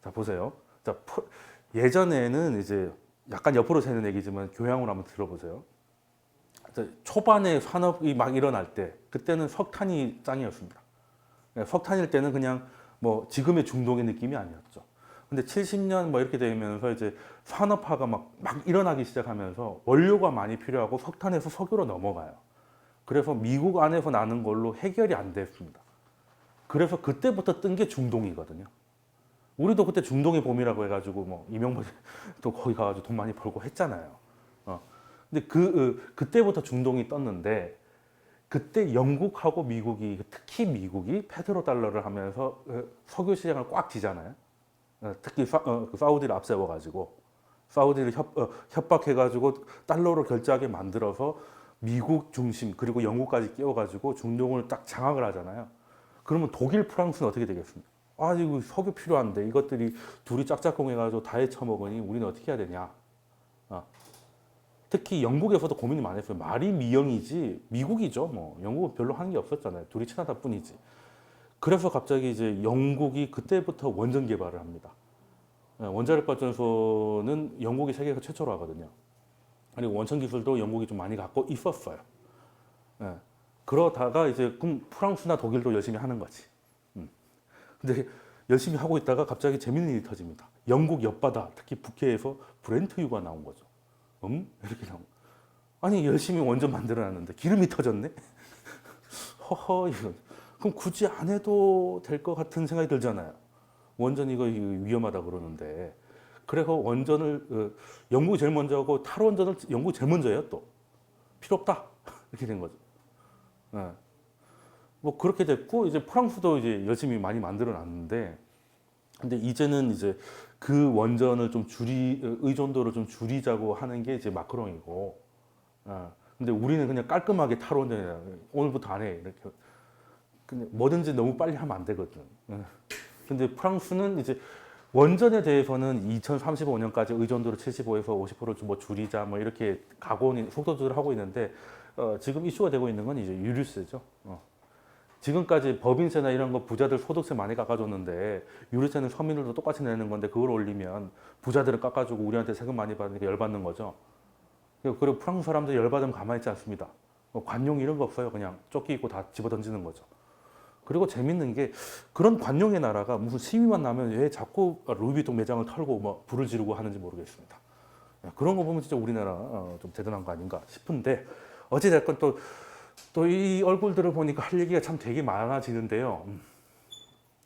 자, 보세요. 자, 예전에는 이제 약간 옆으로 새는 얘기지만 교양으로 한번 들어보세요. 자, 초반에 산업이 막 일어날 때 그때는 석탄이 짱이었습니다. 석탄일 때는 그냥 뭐 지금의 중동의 느낌이 아니었죠. 근데 70년 뭐 이렇게 되면서 이제 산업화가 막 일어나기 시작하면서 원료가 많이 필요하고 석탄에서 석유로 넘어가요. 그래서 미국 안에서 나는 걸로 해결이 안 됐습니다. 그래서 그때부터 뜬 게 중동이거든요. 우리도 그때 중동의 봄이라고 해가지고 뭐 이명박도 거기 가가지고 돈 많이 벌고 했잖아요. 근데 그때부터 중동이 떴는데 그때 영국하고 미국이 특히 미국이 페트로 달러를 하면서 석유 시장을 꽉 쥐잖아요. 특히 그 사우디를 앞세워가지고 사우디를 협박해가지고 달러로 결제하게 만들어서 미국 중심 그리고 영국까지 끼워가지고 중동을 딱 장악을 하잖아요. 그러면 독일, 프랑스는 어떻게 되겠습니까? 아, 이거 석유 필요한데 이것들이 둘이 짝짝꿍해가지고 다 헤쳐먹으니 우리는 어떻게 해야 되냐? 특히 영국에서도 고민이 많았어요. 말이 미영이지 미국이죠. 뭐 영국은 별로 하는 게 없었잖아요. 둘이 친하다 뿐이지. 그래서 갑자기 이제 영국이 그때부터 원전 개발을 합니다. 원자력 발전소는 영국이 세계에서 최초로 하거든요. 그리고 원천 기술도 영국이 좀 많이 갖고 있었어요. 예. 그러다가 이제 그럼 프랑스나 독일도 열심히 하는 거지. 근데 열심히 하고 있다가 갑자기 재밌는 일이 터집니다. 영국 옆바다, 특히 북해에서 브렌트유가 나온 거죠. 이렇게 나온. 아니 열심히 원전 만들어놨는데 기름이 터졌네. 허허 이거. 그럼 굳이 안 해도 될 것 같은 생각이 들잖아요. 원전 이거 위험하다 그러는데. 그래서 원전을 영국이 제일 먼저 하고 탈원전을 영국이 제일 먼저 해요 또. 필요 없다 이렇게 된 거죠. 예. 뭐 그렇게 됐고 이제 프랑스도 이제 열심히 많이 만들어놨는데, 근데 이제는 이제 그 원전을 좀 의존도를 좀 줄이자고 하는 게 이제 마크롱이고, 근데 우리는 그냥 깔끔하게 탈원전이야. 오늘부터 안 해. 이렇게. 근데 뭐든지 너무 빨리 하면 안 되거든. 근데 프랑스는 이제 원전에 대해서는 2035년까지 의존도를 75에서 50%뭐 줄이자 뭐 이렇게 속도 조절을 하고 있는데, 지금 이슈가 되고 있는 건 이제 유류세죠. 지금까지 법인세나 이런 거 부자들 소득세 많이 깎아줬는데 유류세는 서민들도 똑같이 내는 건데 그걸 올리면 부자들은 깎아주고 우리한테 세금 많이 받으니까 열받는 거죠. 그리고 프랑스 사람들 열받으면 가만히 있지 않습니다. 관용 이런 거 없어요. 그냥 조끼 입고 다 집어 던지는 거죠. 그리고 재밌는 게 그런 관용의 나라가 무슨 시위만 나면 왜 자꾸 루이비통 매장을 털고 뭐 불을 지르고 하는지 모르겠습니다. 그런 거 보면 진짜 우리나라 좀 대단한 거 아닌가 싶은데, 어찌됐건 또 이 얼굴들을 보니까 할 얘기가 참 되게 많아지는데요.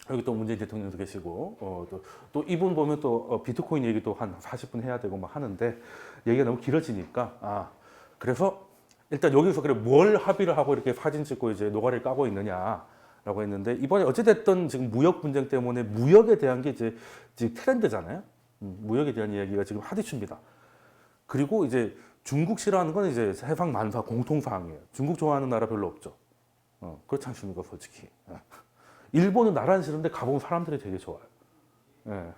여기 또 문재인 대통령도 계시고, 또 이분 보면 또 비트코인 얘기도 한 40분 해야 되고 막 하는데 얘기가 너무 길어지니까, 그래서 일단 여기서 그래 뭘 합의를 하고 이렇게 사진 찍고 이제 노가리를 까고 있느냐라고 했는데, 이번에 어찌됐든 지금 무역 분쟁 때문에 무역에 대한 게 이제 지금 트렌드잖아요. 무역에 대한 이야기가 지금 핫 이슈입니다. 그리고 이제 중국 싫어하는 건 이제 해상 만사 공통사항이에요. 중국 좋아하는 나라 별로 없죠. 그렇지 않습니까, 솔직히. 일본은 나라는 싫은데 가보면 사람들이 되게 좋아요. 예.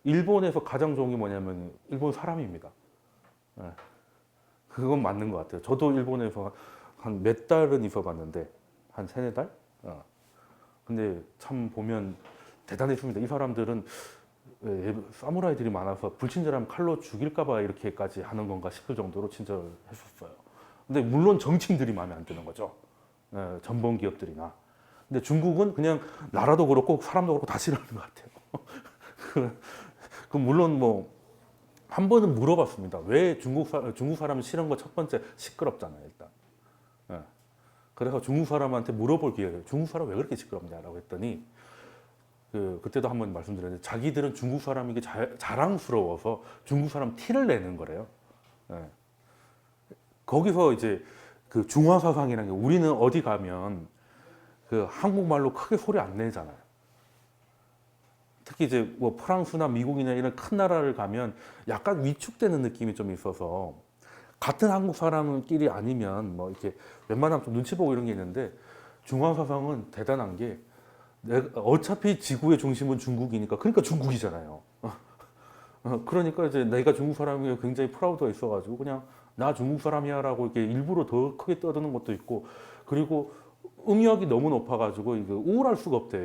일본에서 가장 좋은 게 뭐냐면 일본 사람입니다. 예. 그건 맞는 것 같아요. 저도 일본에서 한 몇 달은 있어봤는데 한 세네 달? 근데 참 보면 대단했습니다. 이 사람들은 사무라이들이 많아서 불친절하면 칼로 죽일까봐 이렇게까지 하는 건가 싶을 정도로 친절했었어요. 근데 물론 정치인들이 마음에 안 드는 거죠. 전범 기업들이나. 근데 중국은 그냥 나라도 그렇고 사람도 그렇고 다 싫어하는 것 같아요. 그 물론 뭐 한 번은 물어봤습니다. 왜 중국 사람이 싫은 거 첫 번째 시끄럽잖아요, 일단. 그래서 중국 사람한테 물어볼 기회가, 중국 사람 왜 그렇게 시끄럽냐라고 했더니, 그때도 한번 말씀드렸는데 자기들은 중국 사람이 게 자랑스러워서 중국 사람 티를 내는 거래요. 거기서 이제 그 중화사상이라는 게, 우리는 어디 가면 그 한국말로 크게 소리 안 내잖아요. 특히 이제 뭐 프랑스나 미국이나 이런 큰 나라를 가면 약간 위축되는 느낌이 좀 있어서, 같은 한국 사람끼리 아니면 뭐 이렇게 웬만하면 좀 눈치 보고 이런 게 있는데, 중화사상은 대단한 게, 어차피 지구의 중심은 중국이니까, 그러니까 중국이잖아요. 그러니까 이제 내가 중국 사람이 굉장히 프라우드가 있어가지고 그냥 나 중국 사람이야라고 이렇게 일부러 더 크게 떠드는 것도 있고, 그리고 응역이 너무 높아가지고 이거 우울할 수가 없대.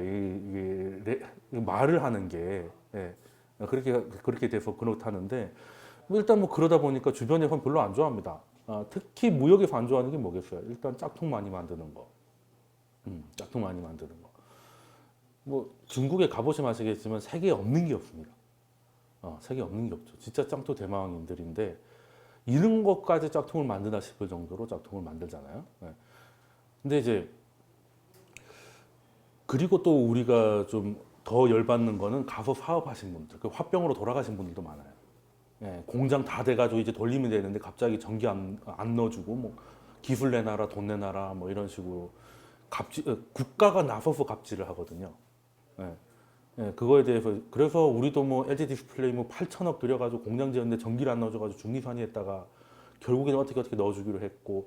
말을 하는 게 예. 그렇게 돼서 그렇다는데 뭐 일단 뭐 그러다 보니까 주변에선 별로 안 좋아합니다. 특히 무역에서 안 좋아하는 게 뭐겠어요? 일단 짝퉁 많이 만드는 거, 짝퉁 많이 만드는 거. 뭐 중국에 가보시면 아시겠지만 세계에 없는 게 없습니다. 세계에 없는 게 없죠. 진짜 짱또 대망인들인데 이런 것까지 짝퉁을 만드나 싶을 정도로 짝퉁을 만들잖아요. 예. 근데 이제 그리고 또 우리가 좀 더 열받는 거는 가서 사업하신 분들, 그 화병으로 돌아가신 분들도 많아요. 예, 공장 다 돼가지고 이제 돌리면 되는데 갑자기 전기 안 넣어주고 뭐 기술 내놔라 돈 내놔라 뭐 이런 식으로 국가가 나서서 갑질을 하거든요. 예, 그거에 대해서 그래서 우리도 뭐 LG 디스플레이 뭐 8천억 들여가지고 공장 지었는데 전기를 안 넣어줘가지고 중리산이했다가 결국에는 어떻게 넣어주기로 했고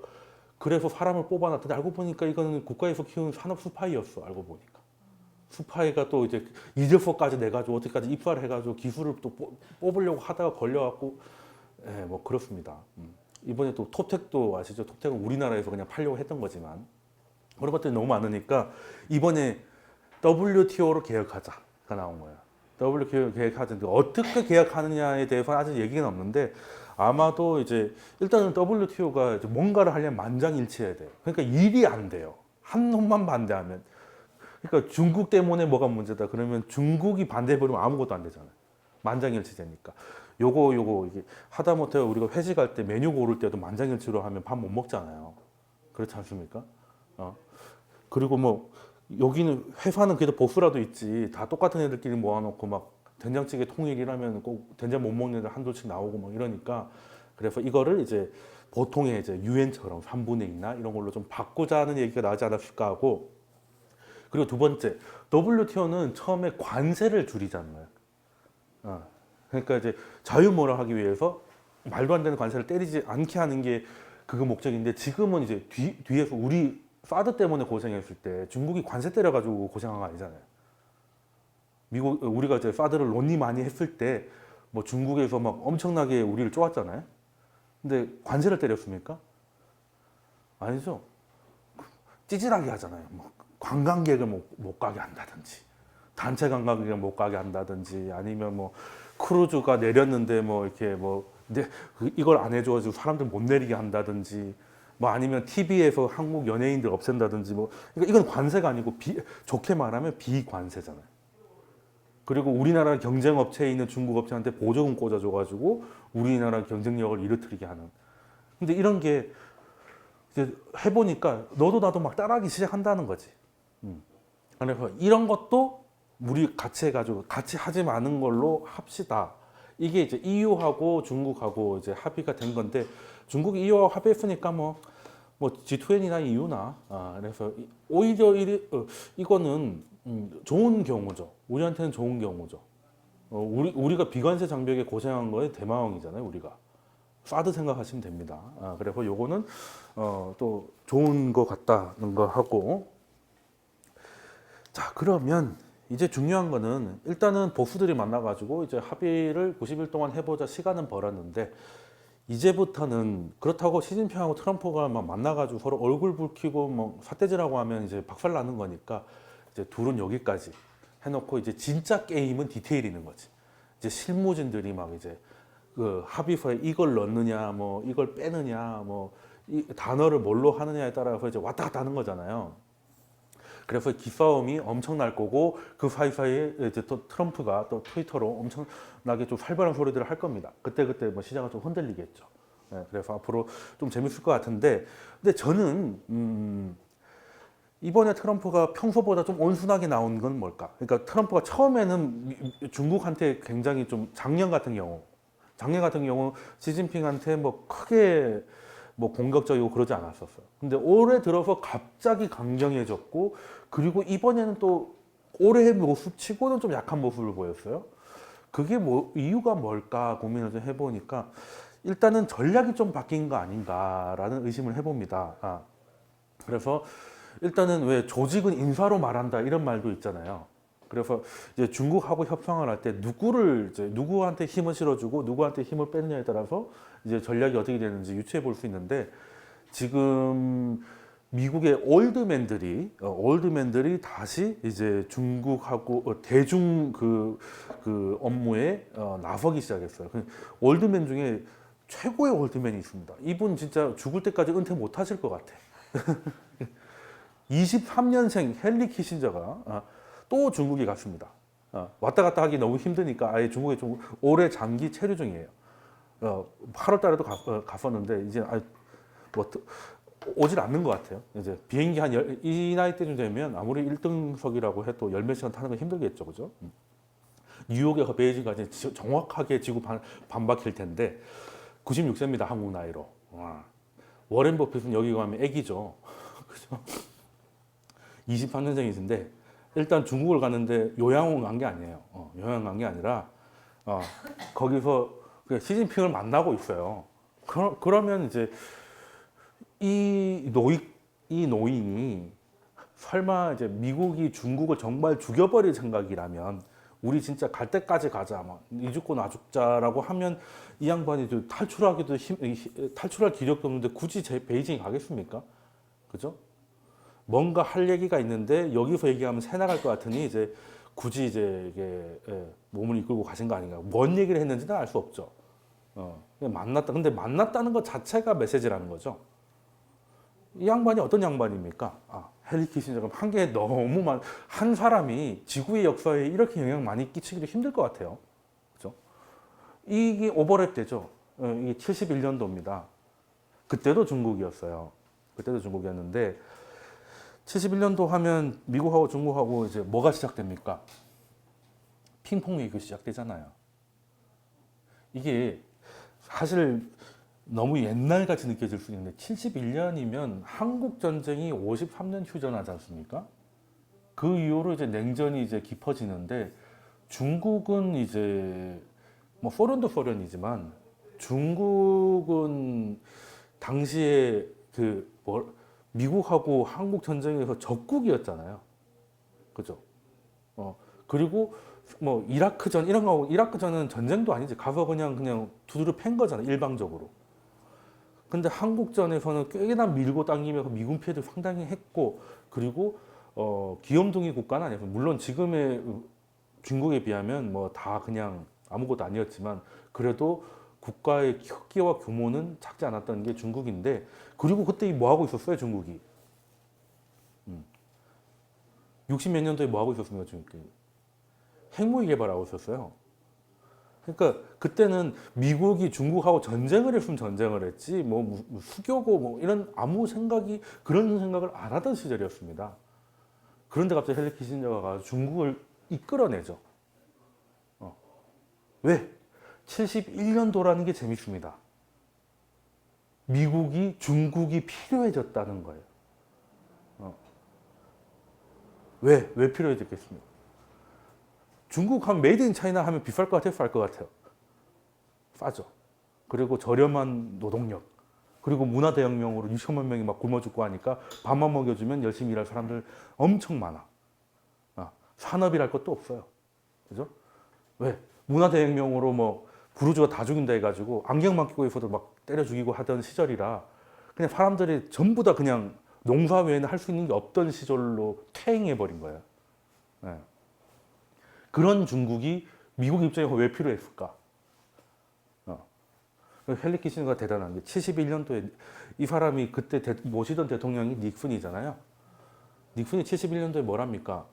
그래서 사람을 뽑아놨더니 알고 보니까 이거는 국가에서 키우는 산업 스파이였어. 알고 보니까 스파이가 또 이제 이력서까지 내가지고 어떻게까지 입사를 해가지고 기술을 또 뽑으려고 하다가 걸려갖고 예, 뭐 그렇습니다. 이번에 또 톱텍도 아시죠? 톱텍은 우리나라에서 그냥 팔려고 했던 거지만 그런 것들이 너무 많으니까 이번에 WTO로 계약하자가 나온 거예요. WTO 계약하자인데 어떻게 계약하느냐에 대해서 아직 얘기는 없는데 아마도 이제 일단은 WTO가 뭔가를 하려면 만장일치해야 돼요. 그러니까 일이 안 돼요. 한 놈만 반대하면. 그러니까 중국 때문에 뭐가 문제다 그러면 중국이 반대해버리면 아무것도 안 되잖아요. 만장일치되니까. 요거 이게 하다못해 우리가 회식할 때 메뉴 고를 때도 만장일치로 하면 밥 못 먹잖아요. 그렇지 않습니까? 그리고 뭐 여기는 회사는 그래도 보수라도 있지 다 똑같은 애들끼리 모아놓고 막 된장찌개 통일이라면 꼭 된장 못 먹는 애들 한둘씩 나오고 막 이러니까 그래서 이거를 이제 보통의 이제 유엔처럼 3분의 2나 이런 걸로 좀 바꾸자는 얘기가 나오지 않았을까 하고 그리고 두 번째 WTO는 처음에 관세를 줄이잖아요. 그러니까 이제 자유무역을 하기 위해서 말도 안 되는 관세를 때리지 않게 하는 게 그거 목적인데 지금은 이제 뒤에서 우리 사드 때문에 고생했을 때 중국이 관세 때려가지고 고생한 거 아니잖아요. 우리가 이제 사드를 논의 많이 했을 때 뭐 중국에서 막 엄청나게 우리를 쪼았잖아요. 근데 관세를 때렸습니까? 아니죠. 찌질하게 하잖아요. 뭐 관광객을 못 가게 한다든지, 단체 관광객을 못 가게 한다든지, 아니면 뭐 크루즈가 내렸는데 뭐 이렇게 뭐 이걸 안 해줘가지고 사람들 못 내리게 한다든지, 뭐 아니면 TV에서 한국 연예인들 없앤다든지 뭐 이건 관세가 아니고 좋게 말하면 비관세잖아요. 그리고 우리나라 경쟁 업체에 있는 중국 업체한테 보조금 꽂아줘가지고 우리나라 경쟁력을 이르트리게 하는. 근데 이런 게 이제 해보니까 너도 나도 막 따라하기 시작한다는 거지. 그래서 이런 것도 우리 같이 해가지고 같이 하지 마는 걸로 합시다. 이게 이제 EU하고 중국하고 이제 합의가 된 건데 중국이 EU하고 합의했으니까 뭐 G20나 EU나 그래서 오히려 이거는 좋은 경우죠. 우리한테는 좋은 경우죠. 우리가 비관세 장벽에 고생한 거에 대마왕이잖아요. 우리가 사드 생각하시면 됩니다. 그래서 요거는 또 좋은 거 같다는 거 하고 자 그러면 이제 중요한 거는 일단은 보수들이 만나가지고 이제 합의를 90일 동안 해보자 시간은 벌었는데 이제부터는 그렇다고 시진핑하고 트럼프가 막 만나가지고 서로 얼굴 붉히고 뭐 삿대질하고 하면 이제 박살 나는 거니까 이제 둘은 여기까지 해놓고 이제 진짜 게임은 디테일이는 거지. 이제 실무진들이 막 이제 그 합의서에 이걸 넣느냐, 뭐 이걸 빼느냐, 뭐 이 단어를 뭘로 하느냐에 따라서 이제 왔다 갔다 하는 거잖아요. 그래서 기싸움이 엄청날 거고 그 사이사이에 이제 또 트럼프가 또 트위터로 엄청나게 좀 활발한 소리들을 할 겁니다. 그때 뭐 시장은 좀 흔들리겠죠. 그래서 앞으로 좀 재밌을 것 같은데, 근데 저는 이번에 트럼프가 평소보다 좀 온순하게 나온 건 뭘까? 그러니까 트럼프가 처음에는 중국한테 굉장히 좀 작년 같은 경우 시진핑한테 뭐 크게 뭐 공격적이고 그러지 않았었어요. 근데 올해 들어서 갑자기 강경해졌고 그리고 이번에는 또 올해의 모습치고는 좀 약한 모습을 보였어요. 그게 뭐 이유가 뭘까 고민을 좀 해보니까 일단은 전략이 좀 바뀐 거 아닌가라는 의심을 해봅니다. 그래서 일단은 왜 조직은 인사로 말한다 이런 말도 있잖아요. 그래서 이제 중국하고 협상을 할 때 누구한테 힘을 실어주고 누구한테 힘을 빼느냐에 따라서 이제 전략이 어떻게 되는지 유추해 볼 수 있는데 지금 미국의 올드맨들이 다시 이제 중국하고 대중 그 업무에 나서기 시작했어요. 올드맨 중에 최고의 올드맨이 있습니다. 이분 진짜 죽을 때까지 은퇴 못 하실 것 같아. 23년생 헨리 키신저가 또 중국에 갔습니다. 왔다 갔다 하기 너무 힘드니까 아예 중국에 좀 오래 장기 체류 중이에요. 8월 달에도 갔었는데 이제 뭐 오질 않는 것 같아요. 이제 비행기 이 나이 때쯤 되면 아무리 1등석이라고 해도 열 몇 시간 타는 건 힘들겠죠, 그죠? 뉴욕에서 베이징까지 정확하게 지구 반바퀴일 텐데 96세입니다, 한국 나이로. 워렌 버핏은 여기 가면 애기죠, 그죠? 23년생이신데 일단 중국을 갔는데 요양원 간 게 아니에요. 요양원 간 게 아니라 거기서 시진핑을 만나고 있어요. 그러면 이제 이 노인이 설마 이제 미국이 중국을 정말 죽여버릴 생각이라면 우리 진짜 갈 때까지 가자, 이 죽고 나 죽자라고 하면 이 양반이 탈출할 기력도 없는데 굳이 베이징 가겠습니까? 그죠? 뭔가 할 얘기가 있는데 여기서 얘기하면 새 나갈 것 같으니 이제 굳이 이제 이게 몸을 이끌고 가신 거 아닌가? 뭔 얘기를 했는지는 알 수 없죠. 그냥 만났다. 근데 만났다는 것 자체가 메시지라는 거죠. 이 양반이 어떤 양반입니까? 헨리 키신저가 한 사람이 지구의 역사에 이렇게 영향 많이 끼치기도 힘들 것 같아요. 그죠? 이게 오버랩 되죠. 이게 71년도입니다. 그때도 중국이었어요. 그때도 중국이었는데 71년도 하면 미국하고 중국하고 이제 뭐가 시작됩니까? 핑퐁 위기 시작되잖아요. 이게 사실 너무 옛날같이 느껴질 수 있는데 71년이면 한국 전쟁이 53년 휴전하지 않습니까? 그 이후로 이제 냉전이 이제 깊어지는데 중국은 이제 뭐 소련도 소련이지만 중국은 당시에 미국하고 한국 전쟁에서 적국이었잖아요. 그죠? 그리고 뭐 이라크전 이런 거 이라크전은 전쟁도 아니지. 가서 그냥 두드려 팬 거잖아요. 일방적으로. 근데 한국전에서는 꽤나 밀고 당기면서 미군 피해도 상당히 했고 그리고 귀염둥이 국가는 아니었어요. 물론 지금의 중국에 비하면 뭐 다 그냥 아무것도 아니었지만 그래도 국가의 크기와 규모는 작지 않았던 게 중국인데 그리고 그때 뭐 하고 있었어요, 중국이? 60몇 년도에 뭐 하고 있었습니까, 중국이? 핵무기 개발하고 있었어요. 그러니까 그때는 미국이 중국하고 전쟁을 했으면 전쟁을 했지 뭐 수교고 뭐 이런 그런 생각을 안 하던 시절이었습니다. 그런데 갑자기 헨리 키신저가 가서 중국을 이끌어내죠. 왜? 71년도라는 게 재밌습니다. 미국이 중국이 필요해졌다는 거예요. 왜 필요해졌겠습니까? 중국 하면 메이드 인 차이나 하면 비쌀 것 같아요, 쌀 것 같아요? 싸죠. 그리고 저렴한 노동력. 그리고 문화대혁명으로 6천만 명이 막 굶어 죽고 하니까 밥만 먹여주면 열심히 일할 사람들 엄청 많아. 산업이랄 것도 없어요. 그죠? 왜? 문화대혁명으로 뭐 부르주아 다 죽인다 해가지고 안경만 끼고 있어도 막 때려 죽이고 하던 시절이라 그냥 사람들이 전부 다 그냥 농사 외에는 할 수 있는 게 없던 시절로 퇴행해버린 거예요. 네. 그런 중국이 미국 입장에서 왜 필요했을까? 헨리 키신저가 대단한 게 71년도에 이 사람이 그때 모시던 대통령이 닉슨이잖아요. 닉슨이 71년도에 뭘 합니까?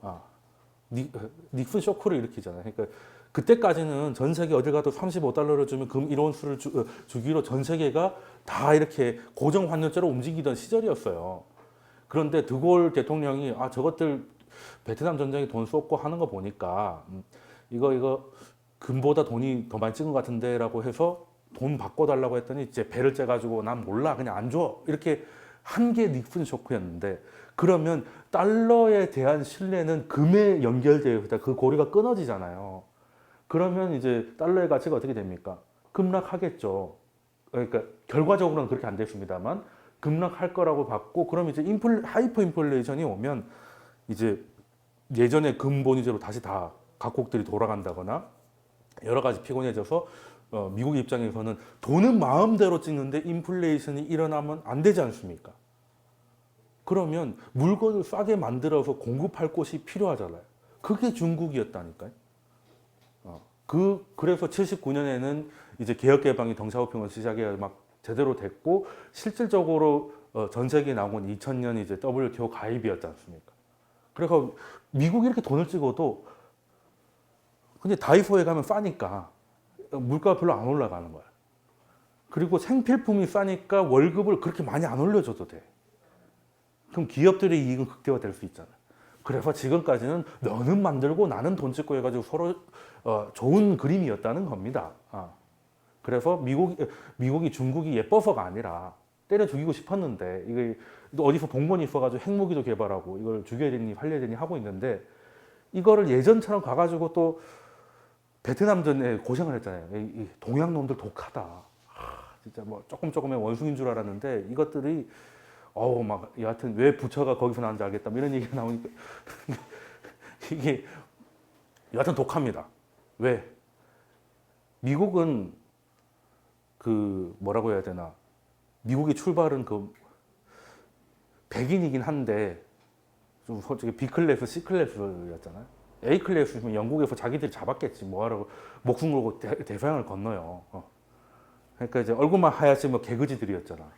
닉슨 쇼크를 일으키잖아요. 그러니까 그때까지는 전 세계 어딜 가도 $35를 주면 금 1온수를 주기로 전 세계가 다 이렇게 고정 환율제로 움직이던 시절이었어요. 그런데 드골 대통령이 저것들 베트남 전쟁에 돈 쏟고 하는 거 보니까 이거 금보다 돈이 더 많이 찍은 것 같은데라고 해서 돈 바꿔달라고 했더니 이제 배를 째가지고 난 몰라 그냥 안 줘 이렇게 한 게 닉슨 쇼크였는데 그러면 달러에 대한 신뢰는 금에 연결되어 있다. 그 고리가 끊어지잖아요. 그러면 이제 달러의 가치가 어떻게 됩니까? 급락하겠죠. 그러니까 결과적으로는 그렇게 안 됐습니다만 급락할 거라고 봤고 그럼 이제 하이퍼 인플레이션이 오면 이제 예전의 금본위제로 다시 다 각국들이 돌아간다거나 여러 가지 피곤해져서 미국 입장에서는 돈은 마음대로 찍는데 인플레이션이 일어나면 안 되지 않습니까? 그러면 물건을 싸게 만들어서 공급할 곳이 필요하잖아요. 그게 중국이었다니까요. 그래서 79년에는 이제 개혁개방이 덩샤오핑을 시작해 막 제대로 됐고, 실질적으로 전 세계에 나온 건 2000년 이제 WTO 가입이었지 않습니까? 그래서 미국이 이렇게 돈을 찍어도 근데 다이소에 가면 싸니까 물가가 별로 안 올라가는 거야. 그리고 생필품이 싸니까 월급을 그렇게 많이 안 올려줘도 돼. 그럼 기업들의 이익은 극대화될 수 있잖아. 그래서 지금까지는 너는 만들고 나는 돈 찍고 해가지고 서로 좋은 그림이었다는 겁니다. 그래서 미국이 중국이 예뻐서가 아니라 때려 죽이고 싶었는데, 이게 어디서 봉건이 있어가지고 핵무기도 개발하고 이걸 죽여야 되니 살려야 되니 하고 있는데, 이거를 예전처럼 가가지고 또 베트남전에 고생을 했잖아요. 이 동양 놈들 독하다. 진짜 뭐 조금의 원숭이인 줄 알았는데, 이것들이 막 여하튼 왜 부처가 거기서 나왔는지 알겠다, 뭐 이런 얘기가 나오니까 이게 여하튼 독합니다. 왜? 미국은 그 뭐라고 해야 되나, 미국의 출발은 그 백인이긴 한데 좀 솔직히 B 클래스, C 클래스였잖아요. A 클래스면 영국에서 자기들이 잡았겠지. 뭐하라고 목숨 걸고 대서양을 건너요. 그러니까 이제 얼굴만 하얗지 뭐 개그지들이었잖아.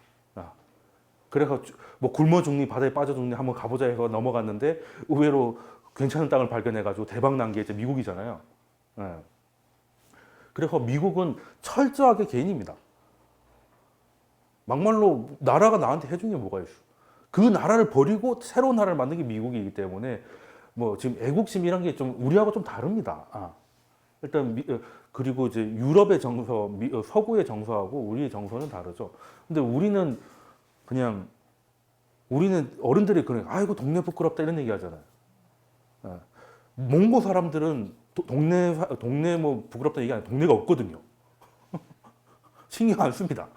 그래서 뭐 굶어 죽니 바다에 빠져 죽니 한번 가보자 해서 넘어갔는데, 의외로 괜찮은 땅을 발견해가지고 대박 난 게 이제 미국이잖아요. 그래서 미국은 철저하게 개인입니다. 막말로 나라가 나한테 해준 게 뭐가 있어? 그 나라를 버리고 새로운 나라를 만든 게 미국이기 때문에 뭐 지금 애국심 이런 게 좀 우리하고 좀 다릅니다. 일단 그리고 이제 유럽의 정서, 서구의 정서하고 우리의 정서는 다르죠. 근데 우리는 어른들이 그래, 아이고 동네 부끄럽다 이런 얘기 하잖아요. 몽고 사람들은 동네 뭐 부끄럽다 얘기 아니라 동네가 없거든요. 신경 안 씁니다.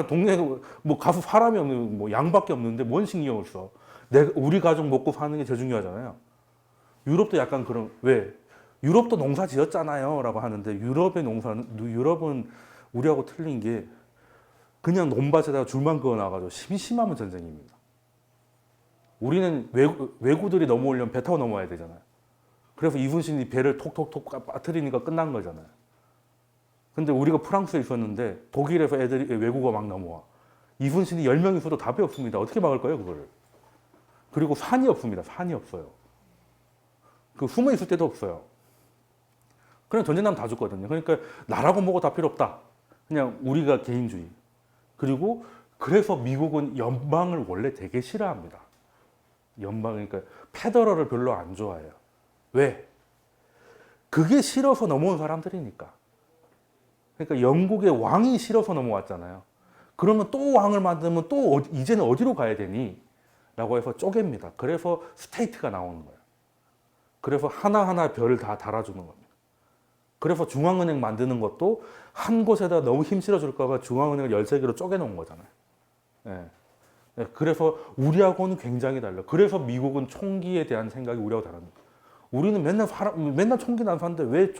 동네 뭐 가서 사람이 없는 뭐 양밖에 없는데 뭔 신경을 써? 우리 가족 먹고 사는 게 제일 중요하잖아요. 유럽도 약간 그런, 왜? 유럽도 농사 지었잖아요 라고 하는데, 유럽은 우리하고 틀린 게 그냥 논밭에다가 줄만 그어놔가지고 심심하면 전쟁입니다. 우리는 외구들이 넘어오려면 배 타고 넘어와야 되잖아요. 그래서 이순신이 배를 톡톡톡 빠뜨리니까 끝난 거잖아요. 근데 우리가 프랑스에 있었는데 독일에서 외구가 막 넘어와. 이순신이 10명 있어도 답이 없습니다. 어떻게 막을 거예요, 그거를? 그리고 산이 없습니다. 산이 없어요. 그 숨어 있을 데도 없어요. 그냥 전쟁 나면 다 죽거든요. 그러니까 나라고 뭐고 다 필요 없다. 그냥 우리가 개인주의. 그리고 그래서 미국은 연방을 원래 되게 싫어합니다. 그러니까 페더럴을 별로 안 좋아해요. 왜? 그게 싫어서 넘어온 사람들이니까. 그러니까 영국의 왕이 싫어서 넘어왔잖아요. 그러면 또 왕을 만들면 또 이제는 어디로 가야 되니? 라고 해서 쪼갭니다. 그래서 스테이트가 나오는 거예요. 그래서 하나하나 별을 다 달아주는 겁니다. 그래서 중앙은행 만드는 것도 한 곳에다 너무 힘 실어줄까 봐 중앙은행을 13개로 쪼개놓은 거잖아요. 그래서 우리하고는 굉장히 달라요. 그래서 미국은 총기에 대한 생각이 우리하고 다릅니다. 우리는 맨날 총기 난사하는데 왜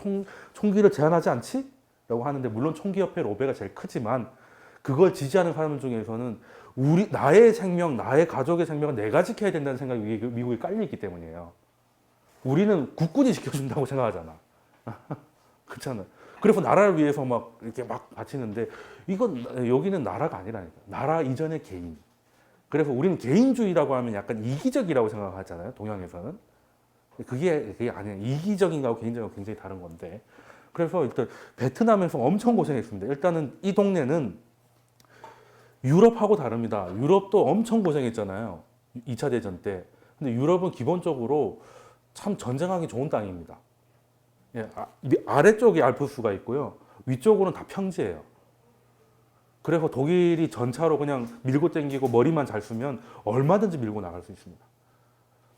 총기를 제한하지 않지? 라고 하는데, 물론 총기협회 로베가 제일 크지만 그걸 지지하는 사람 중에서는 나의 생명, 나의 가족의 생명은 내가 지켜야 된다는 생각이 미국에 깔려있기 때문이에요. 우리는 국군이 지켜준다고 생각하잖아. 그렇잖아. 그래서 나라를 위해서 막 이렇게 막 바치는데, 여기는 나라가 아니라니까. 나라 이전의 개인. 그래서 우리는 개인주의라고 하면 약간 이기적이라고 생각하잖아요, 동양에서는. 그게 아니에요. 이기적인 거하고 개인적인 거 굉장히 다른 건데. 그래서 일단 베트남에서 엄청 고생했습니다. 일단은 이 동네는 유럽하고 다릅니다. 유럽도 엄청 고생했잖아요, 2차 대전 때. 근데 유럽은 기본적으로 참 전쟁하기 좋은 땅입니다. 아래쪽에 알프스가 있고요, 위쪽으로는 다 평지예요. 그래서 독일이 전차로 그냥 밀고 당기고 머리만 잘 쓰면 얼마든지 밀고 나갈 수 있습니다.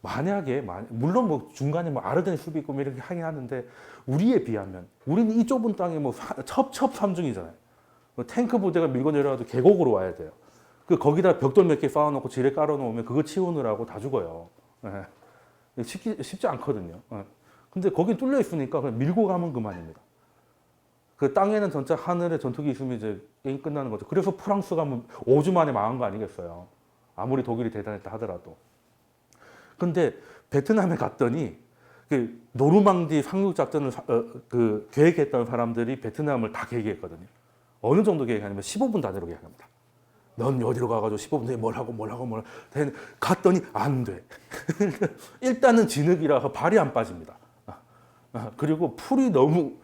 만약에 물론 뭐 중간에 뭐 아르데네 숲이 있고 이렇게 하긴 하는데, 우리에 비하면 우리는 이 좁은 땅에 뭐 첩첩산중이잖아요. 탱크 부대가 밀고 내려와도 계곡으로 와야 돼요. 거기다 벽돌 몇 개 쌓아놓고 지뢰 깔아놓으면 그거 치우느라고 다 죽어요. 쉽지 않거든요. 근데 거기 뚫려 있으니까 그냥 밀고 가면 그만입니다. 그 땅에는 전차, 하늘에 전투기 있으면 이제 게임 끝나는 거죠. 그래서 프랑스가 5주 만에 망한 거 아니겠어요? 아무리 독일이 대단했다 하더라도. 근데 베트남에 갔더니 그 노르망디 상륙 작전을 그 계획했던 사람들이 베트남을 다 계획했거든요. 어느 정도 계획하냐면 15분 단위로 계획합니다. 넌 어디로 가가지고 15분 뒤에 뭘 하고 갔더니 안 돼. 일단은 진흙이라서 발이 안 빠집니다. 그리고 풀이 너무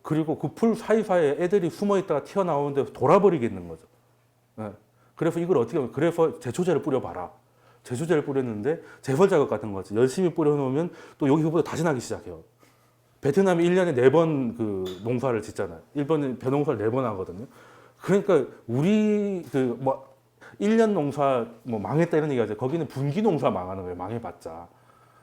그리고 그 풀 사이사이에 애들이 숨어 있다가 튀어나오는데 돌아버리겠는 거죠. 그래서 이걸 어떻게 하면 그래서 제초제를 뿌려봐라. 제초제를 뿌렸는데 제설 자극 같은 거지. 열심히 뿌려놓으면 또 여기서부터 다시 나기 시작해요. 베트남이 1년에 4번 그 농사를 짓잖아요. 일본은 벼농사를 4번 하거든요. 그러니까 우리 그 뭐 1년 농사 뭐 망했다 이런 얘기하죠. 거기는 분기 농사 망하는 거예요. 망해봤자.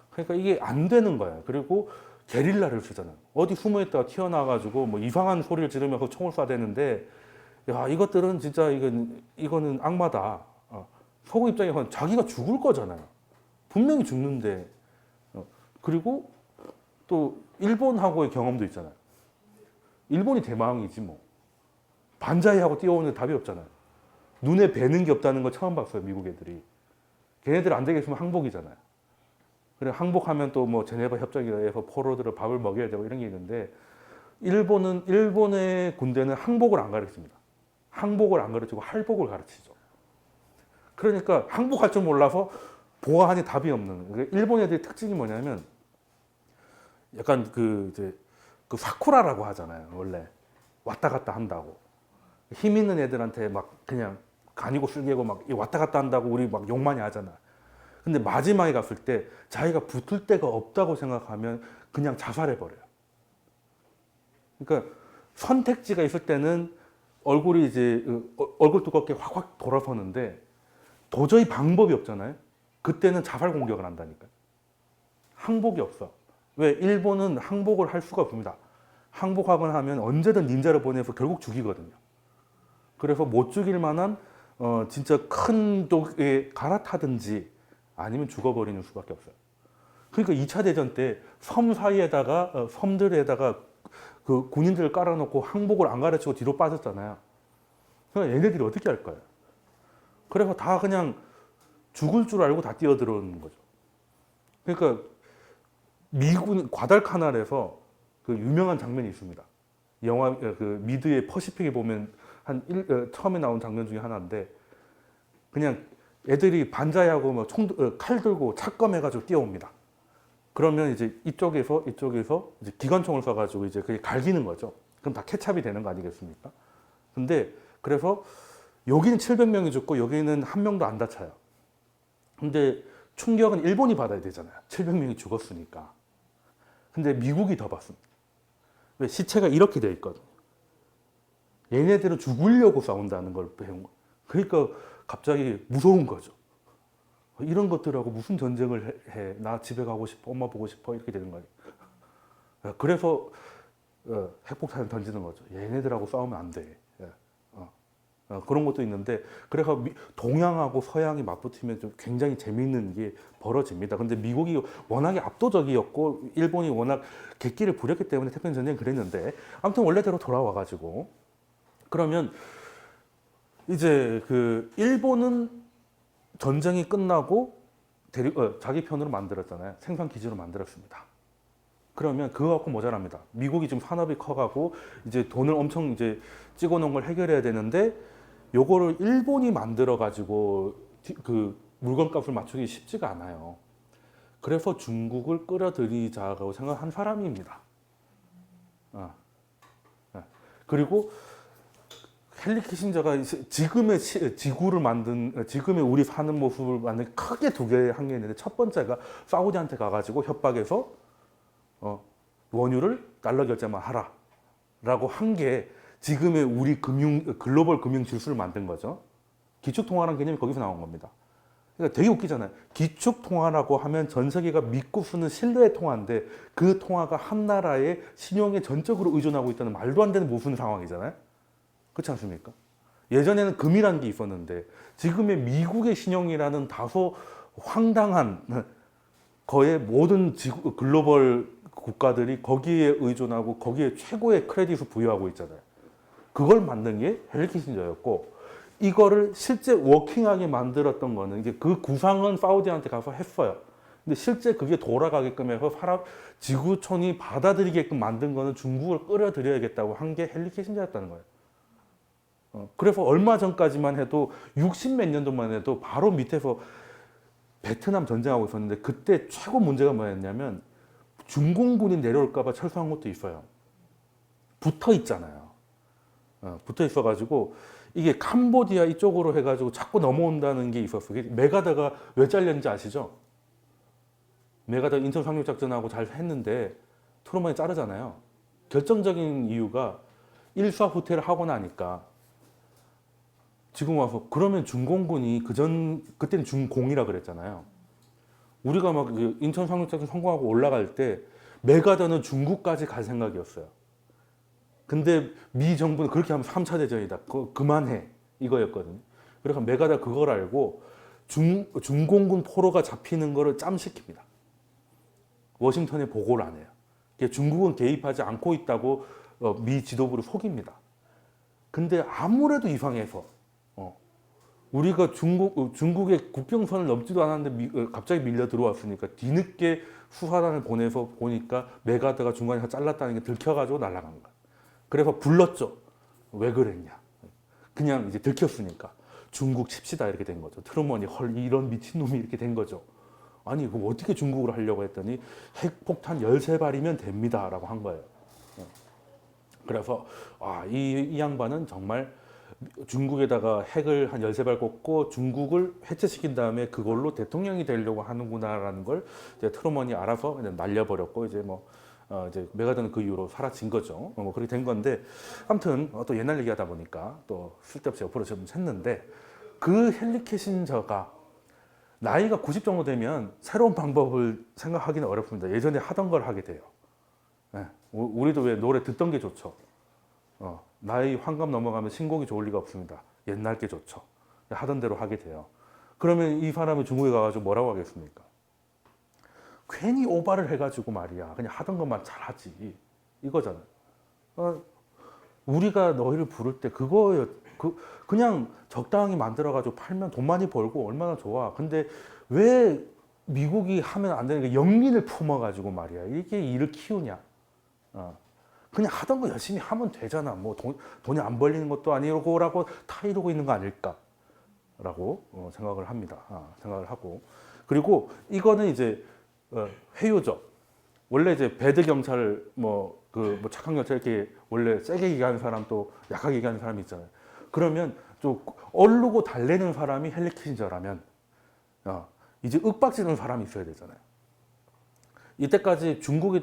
그러니까 이게 안 되는 거예요. 그리고 게릴라를 쓰잖아요. 어디 숨어 있다가 튀어나와가지고 뭐 이상한 소리를 지르면서 총을 쏴대는데 야 이것들은 진짜 이거는 악마다. 서구 입장에서는 자기가 죽을 거잖아요. 분명히 죽는데. 그리고 또 일본하고의 경험도 있잖아요. 일본이 대망이지 뭐. 반자이하고 뛰어오는 답이 없잖아요. 눈에 뵈는 게 없다는 거 처음 봤어요. 미국 애들이. 걔네들 안 되겠으면 항복이잖아요. 그래 항복하면 또 뭐 제네바 협정에서 포로들을 밥을 먹여야 되고 이런 게 있는데 일본의 군대는 항복을 안 가르칩니다. 항복을 안 가르치고 할복을 가르치죠. 그러니까 항복할 줄 몰라서 보아하니 답이 없는. 일본 애들의 특징이 뭐냐면 약간 그 사쿠라라고 하잖아요. 원래 왔다 갔다 한다고. 힘 있는 애들한테 막 그냥 간이고 쓸개고 막 왔다 갔다 한다고 우리 막 욕 많이 하잖아. 근데 마지막에 갔을 때 자기가 붙을 데가 없다고 생각하면 그냥 자살해버려요. 그러니까 선택지가 있을 때는 얼굴이 이제 얼굴 두껍게 확확 돌아서는데 도저히 방법이 없잖아요. 그때는 자살 공격을 한다니까요. 항복이 없어. 왜? 일본은 항복을 할 수가 없습니다. 항복하거나 하면 언제든 닌자를 보내서 결국 죽이거든요. 그래서 못 죽일 만한 진짜 큰 독에 갈아타든지 아니면 죽어버리는 수밖에 없어요. 그러니까 2차 대전 때 섬 사이에다가 섬들에다가 그 군인들을 깔아놓고 항복을 안 가르치고 뒤로 빠졌잖아요. 그러니까 얘네들이 어떻게 할 거예요? 그래서 다 그냥 죽을 줄 알고 다 뛰어들어오는 거죠. 그러니까 미군 과달카날에서 그 유명한 장면이 있습니다. 영화 그 미드의 퍼시픽에 보면 처음에 나온 장면 중에 하나인데 그냥 애들이 반자이하고 뭐 칼 들고 착검해가지고 뛰어옵니다. 그러면 이제 이쪽에서 이제 기관총을 쏴가지고 이제 그게 갈기는 거죠. 그럼 다 케찹이 되는 거 아니겠습니까? 근데 그래서 여기는 700명이 죽고 여기는 한 명도 안 다쳐요. 근데 충격은 일본이 받아야 되잖아요. 700명이 죽었으니까. 근데 미국이 더 받습니다. 왜? 시체가 이렇게 돼 있거든요. 얘네들은 죽으려고 싸운다는 걸 배운 거예요. 그러니까 갑자기 무서운 거죠. 이런 것들하고 무슨 전쟁을 해? 나 집에 가고 싶어, 엄마 보고 싶어 이렇게 되는 거예요. 그래서 핵폭탄을 던지는 거죠. 얘네들하고 싸우면 안 돼. 그런 것도 있는데 그래서 동양하고 서양이 맞붙으면 좀 굉장히 재미있는 게 벌어집니다. 근데 미국이 워낙에 압도적이었고 일본이 워낙 객기를 부렸기 때문에 태평양 전쟁이 그랬는데 아무튼 원래대로 돌아와가지고 그러면 이제 그 일본은 전쟁이 끝나고 자기 편으로 만들었잖아요. 생산 기지로 만들었습니다. 그러면 그거 갖고 모자랍니다. 미국이 지금 산업이 커가고 이제 돈을 엄청 이제 찍어놓은 걸 해결해야 되는데 요거를 일본이 만들어 가지고 그 물건값을 맞추기 쉽지가 않아요. 그래서 중국을 끌어들이자고 생각한 사람입니다. 그리고 헨리 키신저가 지금의 지구를 만든 지금의 우리 사는 모습을 만든 크게 두 개의 한 게 있는데 첫 번째가 사우디한테 가가지고 협박해서 원유를 달러 결제만 하라라고 한 게 지금의 우리 글로벌 금융 질서를 만든 거죠. 기축통화라는 개념이 거기서 나온 겁니다. 그러니까 되게 웃기잖아요. 기축통화라고 하면 전 세계가 믿고 쓰는 신뢰의 통화인데 그 통화가 한 나라의 신용에 전적으로 의존하고 있다는 말도 안 되는 무슨 상황이잖아요. 그렇지 않습니까? 예전에는 금이라는 게 있었는데 지금의 미국의 신용이라는 다소 황당한 거의 모든 글로벌 국가들이 거기에 의존하고 거기에 최고의 크레딧을 부여하고 있잖아요. 그걸 만든 게 헨리 키신저였고 이거를 실제 워킹하게 만들었던 거는 이제 그 구상은 사우디한테 가서 했어요. 근데 실제 그게 돌아가게끔 해서 지구촌이 받아들이게끔 만든 거는 중국을 끌어들여야겠다고 한 게 헨리 키신저였다는 거예요. 그래서 얼마 전까지만 해도 60 몇 년도만 해도 바로 밑에서 베트남 전쟁하고 있었는데 그때 최고 문제가 뭐였냐면 중공군이 내려올까 봐 철수한 것도 있어요. 붙어 있잖아요. 붙어 있어가지고 이게 캄보디아 이쪽으로 해가지고 자꾸 넘어온다는 게 있었어요. 메가다가 왜 잘렸는지 아시죠? 메가다 인천 상륙작전하고 잘 했는데 트루먼이 자르잖아요. 결정적인 이유가 1사 후퇴를 하고 나니까 지금 와서 그러면 중공군이 그때는 중공이라 그랬잖아요. 우리가 막 인천 상륙작전 성공하고 올라갈 때 메가다는 중국까지 갈 생각이었어요. 근데 미 정부는 그렇게 하면 3차 대전이다. 그만해. 이거였거든요. 그래서 메가다 그걸 알고 중공군 포로가 잡히는 거를 짬시킵니다. 워싱턴에 보고를 안 해요. 중국은 개입하지 않고 있다고 미 지도부를 속입니다. 근데 아무래도 이상해서 우리가 중국의 국경선을 넘지도 않았는데 갑자기 밀려 들어왔으니까 뒤늦게 수사단을 보내서 보니까 메가드가 중간에서 잘랐다는 게 들켜가지고 날아간 거야. 그래서 불렀죠. 왜 그랬냐. 그냥 이제 들켰으니까 중국 칩시다 이렇게 된 거죠. 트루먼이 헐 이런 미친놈이 이렇게 된 거죠. 아니 그럼 어떻게 중국으로 하려고 했더니 핵폭탄 13발이면 됩니다 라고 한 거예요. 그래서 이 양반은 정말 중국에다가 핵을 한 13발 꽂고 중국을 해체시킨 다음에 그걸로 대통령이 되려고 하는구나라는 걸 이제 트루먼이 알아서 그냥 날려버렸고 이제 이제 메가드는 그 이후로 사라진 거죠. 그렇게 된 건데 아무튼 또 옛날 얘기하다 보니까 또 쓸데없이 옆으로 좀 샜는데 그 헨리 키신저가 나이가 90 정도 되면 새로운 방법을 생각하기는 어렵습니다. 예전에 하던 걸 하게 돼요. 네. 우리도 왜 노래 듣던 게 좋죠. 나이 환갑 넘어가면 신곡이 좋을 리가 없습니다. 옛날 게 좋죠. 하던 대로 하게 돼요. 그러면 이 사람이 중국에 가가지고 뭐라고 하겠습니까? 괜히 오바를 해가지고 말이야. 그냥 하던 것만 잘하지. 이거잖아요. 우리가 너희를 부를 때 그냥 적당히 만들어가지고 팔면 돈 많이 벌고 얼마나 좋아. 근데 왜 미국이 하면 안 되는 게 영린을 품어가지고 말이야. 이게 일을 키우냐. 그냥 하던 거 열심히 하면 되잖아. 뭐 돈이 안 벌리는 것도 아니고라고 다 이러고 있는 거 아닐까라고 생각을 합니다. 생각을 하고 그리고 이거는 이제 회유죠. 원래 이제 배드 경찰 착한 경찰 이렇게 원래 세게 얘기하는 사람 또 약하게 얘기하는 사람이 있잖아요. 그러면 좀 얼르고 달래는 사람이 헨리 키신저라면 이제 윽박지는 사람이 있어야 되잖아요. 이때까지 중국이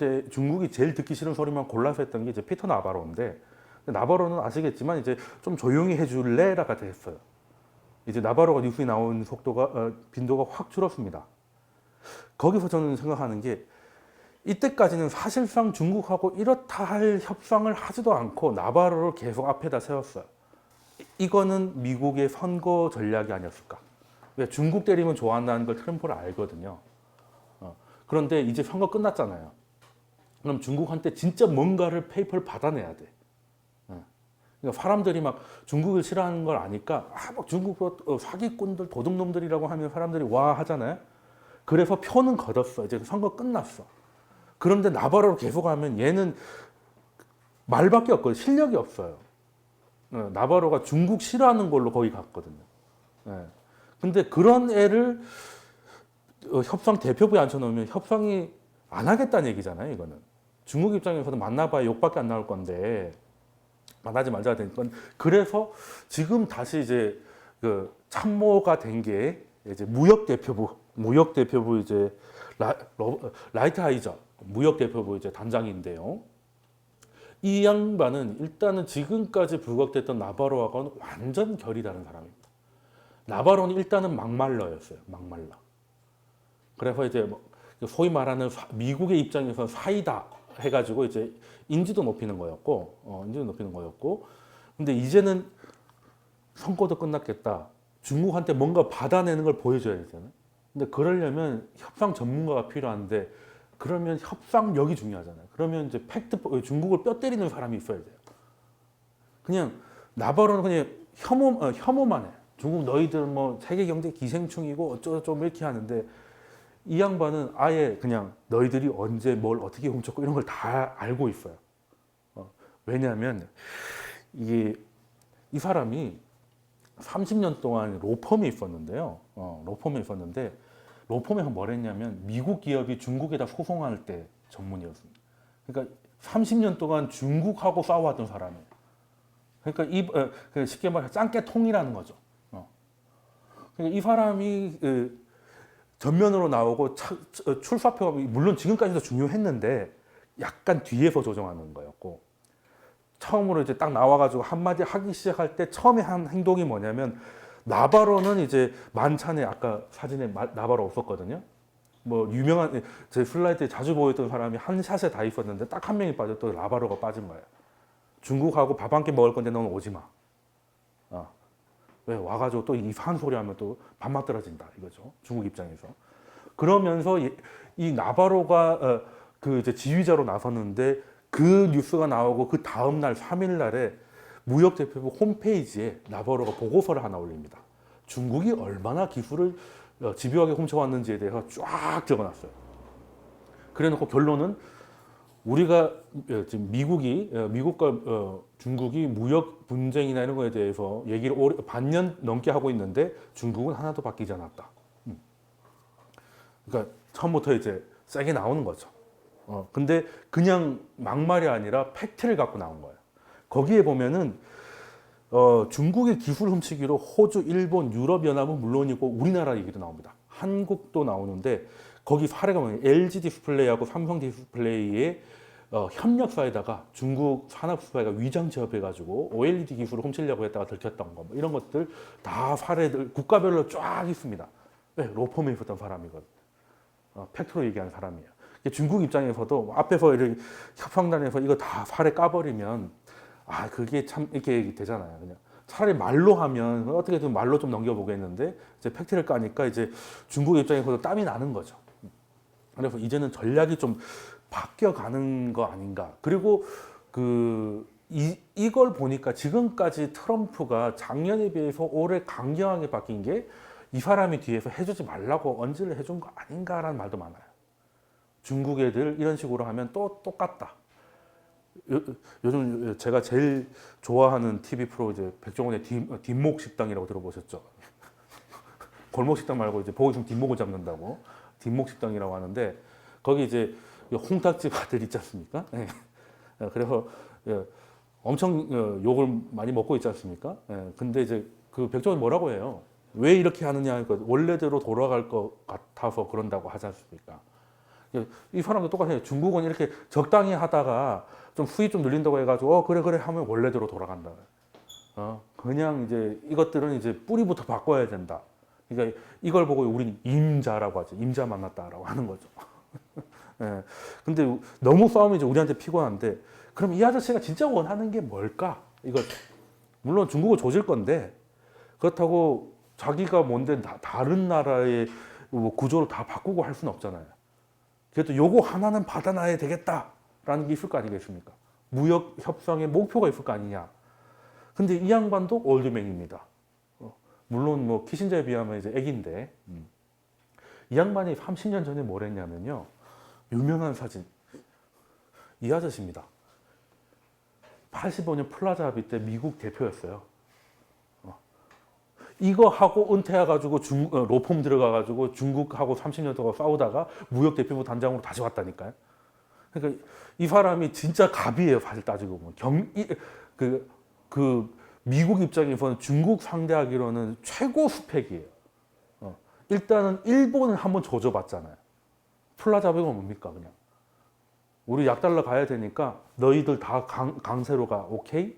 제일 듣기 싫은 소리만 골라서 했던 게 이제 피터 나바로인데 나바로는 아시겠지만 이제 좀 조용히 해줄래라가 됐어요. 이제 나바로가 뉴스에 나오는 빈도가 확 줄었습니다. 거기서 저는 생각하는 게 이때까지는 사실상 중국하고 이렇다 할 협상을 하지도 않고 나바로를 계속 앞에다 세웠어요. 이거는 미국의 선거 전략이 아니었을까. 왜 중국 때리면 좋아한다는 걸 트럼프를 알거든요. 그런데 이제 선거 끝났잖아요. 그럼 중국한테 진짜 뭔가를 페이퍼를 받아내야 돼. 그러니까 사람들이 막 중국을 싫어하는 걸 아니까 막 중국 사기꾼들 도둑놈들이라고 하면 사람들이 와 하잖아요. 그래서 표는 걷었어. 이제 선거 끝났어. 그런데 나바로로 계속하면 얘는 말밖에 없거든요. 실력이 없어요. 나바로가 중국 싫어하는 걸로 거기 갔거든요. 근데 그런 애를 협상 대표부에 앉혀놓으면 협상이 안 하겠다는 얘기잖아요. 이거는 중국 입장에서는 만나봐야 욕밖에 안 나올 건데 만나지 말자 된 건. 그래서 지금 다시 이제 그 참모가 된 게 이제 무역 대표부 이제 라이트 하이저 무역 대표부 이제 단장인데요. 이 양반은 일단은 지금까지 부각됐던 나바로하고는 완전 결이 다른 사람입니다. 나바로는 일단은 막말러였어요. 막말러. 그래서 이제 소위 말하는 미국의 입장에서 사이다 해가지고 이제 인지도 높이는 거였고, 근데 이제는 선거도 끝났겠다. 중국한테 뭔가 받아내는 걸 보여줘야 되잖아요. 근데 그러려면 협상 전문가가 필요한데, 그러면 협상력이 중요하잖아요. 그러면 이제 중국을 뼈 때리는 사람이 있어야 돼요. 그냥 나바로는 그냥 혐오만 해. 중국 너희들 뭐 세계 경제 기생충이고 어쩌고저쩌고 이렇게 하는데 이 양반은 아예 그냥 너희들이 언제 뭘 어떻게 훔쳤고 이런 걸 다 알고 있어요. 왜냐하면 이게 이 사람이 30년 동안 로펌에 있었는데요. 로펌에 있었는데 로펌에서 뭘 했냐면 미국 기업이 중국에다 소송할 때 전문이었습니다. 그러니까 30년 동안 중국하고 싸워왔던 사람이에요. 그러니까 쉽게 말해서 짱깨통이라는 거죠. 그러니까 이 사람이 전면으로 나오고 출사표가 물론 지금까지도 중요했는데 약간 뒤에서 조정하는 거였고 처음으로 이제 딱 나와가지고 한마디 하기 시작할 때 처음에 한 행동이 뭐냐면 나바로는 이제 만찬에 아까 사진에 나바로 없었거든요. 뭐 유명한 제 슬라이드에 자주 보였던 사람이 한 샷에 다 있었는데 딱 한 명이 빠졌더니 나바로가 빠진 거예요. 중국하고 밥 한 끼 먹을 건데 너는 오지 마. 왜 와가지고 또 이상한 소리 하면 또 밥맛 떨어진다 이거죠. 중국 입장에서. 그러면서 이 나바로가 그 이제 지휘자로 나섰는데 그 뉴스가 나오고 그 다음 날 3일 날에 무역대표부 홈페이지에 나바로가 보고서를 하나 올립니다. 중국이 얼마나 기술을 집요하게 훔쳐왔는지에 대해서 쫙 적어놨어요. 그래놓고 결론은 우리가 지금 미국과 중국이 무역 분쟁이나 이런 거에 대해서 얘기를 반년 넘게 하고 있는데 중국은 하나도 바뀌지 않았다. 그러니까 처음부터 이제 세게 나오는 거죠. 근데 그냥 막말이 아니라 팩트를 갖고 나온 거예요. 거기에 보면은 중국의 기술 훔치기로 호주, 일본, 유럽연합은 물론이고 우리나라 얘기도 나옵니다. 한국도 나오는데 거기 사례가 뭐냐면 LG 디스플레이하고 삼성 디스플레이의 협력사에다가 중국 산업스파이가 위장 취업해가지고 OLED 기술을 훔치려고 했다가 들켰던 거, 뭐 이런 것들 다 사례들 국가별로 쫙 있습니다. 왜? 로펌에 있었던 사람이거든. 팩트로 얘기하는 사람이에요. 중국 입장에서도 앞에서 이렇게 협상단에서 이거 다 사례 까버리면 그게 참 이렇게 되잖아요. 그냥 차라리 말로 하면 어떻게든 말로 좀 넘겨보겠는데 이제 팩트를 까니까 이제 중국 입장에서도 땀이 나는 거죠. 그래서 이제는 전략이 좀 바뀌어가는 거 아닌가. 그리고 이걸 보니까 지금까지 트럼프가 작년에 비해서 올해 강경하게 바뀐 게 이 사람이 뒤에서 해주지 말라고 언질을 해준 거 아닌가라는 말도 많아요. 중국 애들 이런 식으로 하면 또 똑같다. 요즘 제가 제일 좋아하는 TV 프로 이제 백종원의 뒷목 식당이라고 들어보셨죠? 골목 식당 말고 이제 보고 있으면 뒷목을 잡는다고 뒷목 식당이라고 하는데 거기 이제 홍탁집 아들 있지 않습니까? 네. 그래서 엄청 욕을 많이 먹고 있지 않습니까? 근데 이제 그 백종원이 뭐라고 해요? 왜 이렇게 하느냐 하니까 원래대로 돌아갈 것 같아서 그런다고 하지 않습니까? 이 사람도 똑같아요. 중국은 이렇게 적당히 하다가 좀 수입 좀 늘린다고 해가지고 그래 하면 원래대로 돌아간다. 그냥 이제 이것들은 이제 뿌리부터 바꿔야 된다. 그러니까 이걸 보고 우리는 임자라고 하죠. 임자 만났다라고 하는 거죠. 예. 근데 너무 싸움이 이제 우리한테 피곤한데 그럼 이 아저씨가 진짜 원하는 게 뭘까? 이거 물론 중국을 조질 건데 그렇다고 자기가 뭔데 다른 나라의 뭐 구조를 다 바꾸고 할 수는 없잖아요. 그래도 요거 하나는 받아놔야 되겠다라는 게 있을 거 아니겠습니까? 무역 협상의 목표가 있을 거 아니냐. 근데 이 양반도 올드맨입니다. 물론 뭐 키신저에 비하면 이제 애기인데 이 양반이 30년 전에 뭘 했냐면요. 유명한 사진. 이 아저씨입니다. 85년 플라자 합의 때 미국 대표였어요. 이거 하고 은퇴해가지고 로펌 들어가가지고 중국하고 30년 동안 싸우다가 무역 대표부 단장으로 다시 왔다니까요. 그러니까 이 사람이 진짜 갑이에요. 사실 따지고 보면 그 미국 입장에서는 중국 상대하기로는 최고 스펙이에요. 일단은 일본을 한번 조져봤잖아요. 플라자 합의가 뭡니까 그냥 우리 약달러 가야 되니까 너희들 다 강세로 가. 오케이?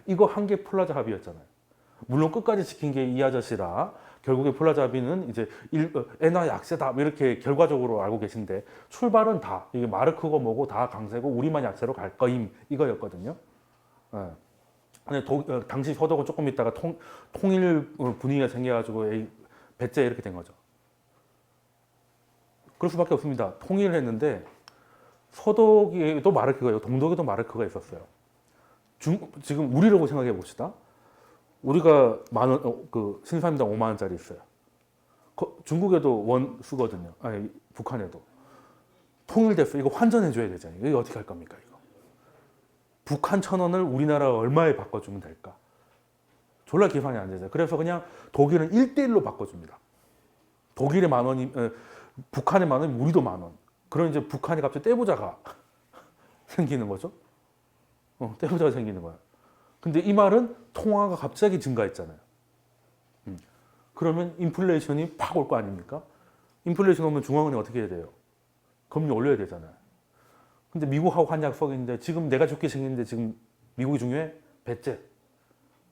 이거 한 게 플라자 합의였잖아요. 물론 끝까지 지킨 게 이 아저씨라 결국에 플라자 합의는 이제 엔화 약세다 이렇게 결과적으로 알고 계신데 출발은 다 이게 마르크고 뭐고 다 강세고 우리만 약세로 갈 거임 이거였거든요. 근데 당시 서독은 조금 있다가 통일 분위기가 생겨가지고 배째 이렇게 된 거죠. 그럴 수밖에 없습니다. 통일을 했는데 서독에도 마르크가 있고 동독에도 마르크가 있었어요. 지금 우리라고 생각해 봅시다. 우리가 만 원, 그 신사임당 5만 원짜리 있어요. 중국에도 원 쓰거든요. 아니 북한에도 통일됐어. 이거 환전해줘야 되잖아요. 이거 어떻게 할 겁니까 이거? 북한 1,000원을 우리나라가 얼마에 바꿔주면 될까? 졸라 계산이 안 되죠. 그래서 그냥 독일은 1대1로 바꿔줍니다. 독일의 만 원이 북한의 만 원이 우리도 만 원. 그럼 이제 북한이 갑자기 떼부자가 생기는 거죠. 떼부자가 생기는 거야. 근데 이 말은 통화가 갑자기 증가했잖아요. 그러면 인플레이션이 팍 올 거 아닙니까? 인플레이션 오면 중앙은행 어떻게 해야 돼요? 금리 올려야 되잖아요. 근데 미국하고 한 약속인데 지금 내가 죽게 생겼는데 지금 미국이 중요해? 배째.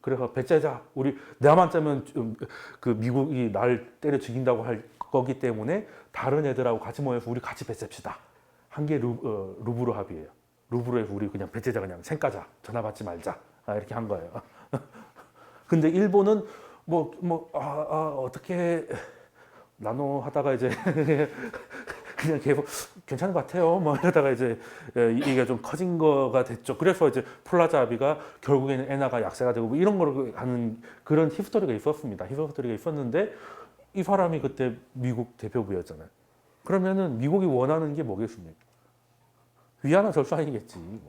그래서 배째자. 우리 나만 짜면 그 미국이 날 때려 죽인다고 할 거기 때문에 다른 애들하고 같이 모여서 우리 같이 배째합시다. 한 게 루브르 합의예요. 루브르에서 우리 그냥 배째자 그냥 생까자. 전화 받지 말자. 이렇게 한 거예요. 근데 일본은 어떻게 나노 하다가 이제 그냥 계속 괜찮은 것 같아요. 뭐 이러다가 이제 이게 좀 커진 거가 됐죠. 그래서 이제 플라자 합의가 결국에는 엔화가 약세가 되고 뭐 이런 거를 하는 그런 히스토리가 있었습니다. 히스토리가 있었는데 이 사람이 그때 미국 대표부였잖아요. 그러면은 미국이 원하는 게 뭐겠습니까? 위안화 절상이겠지.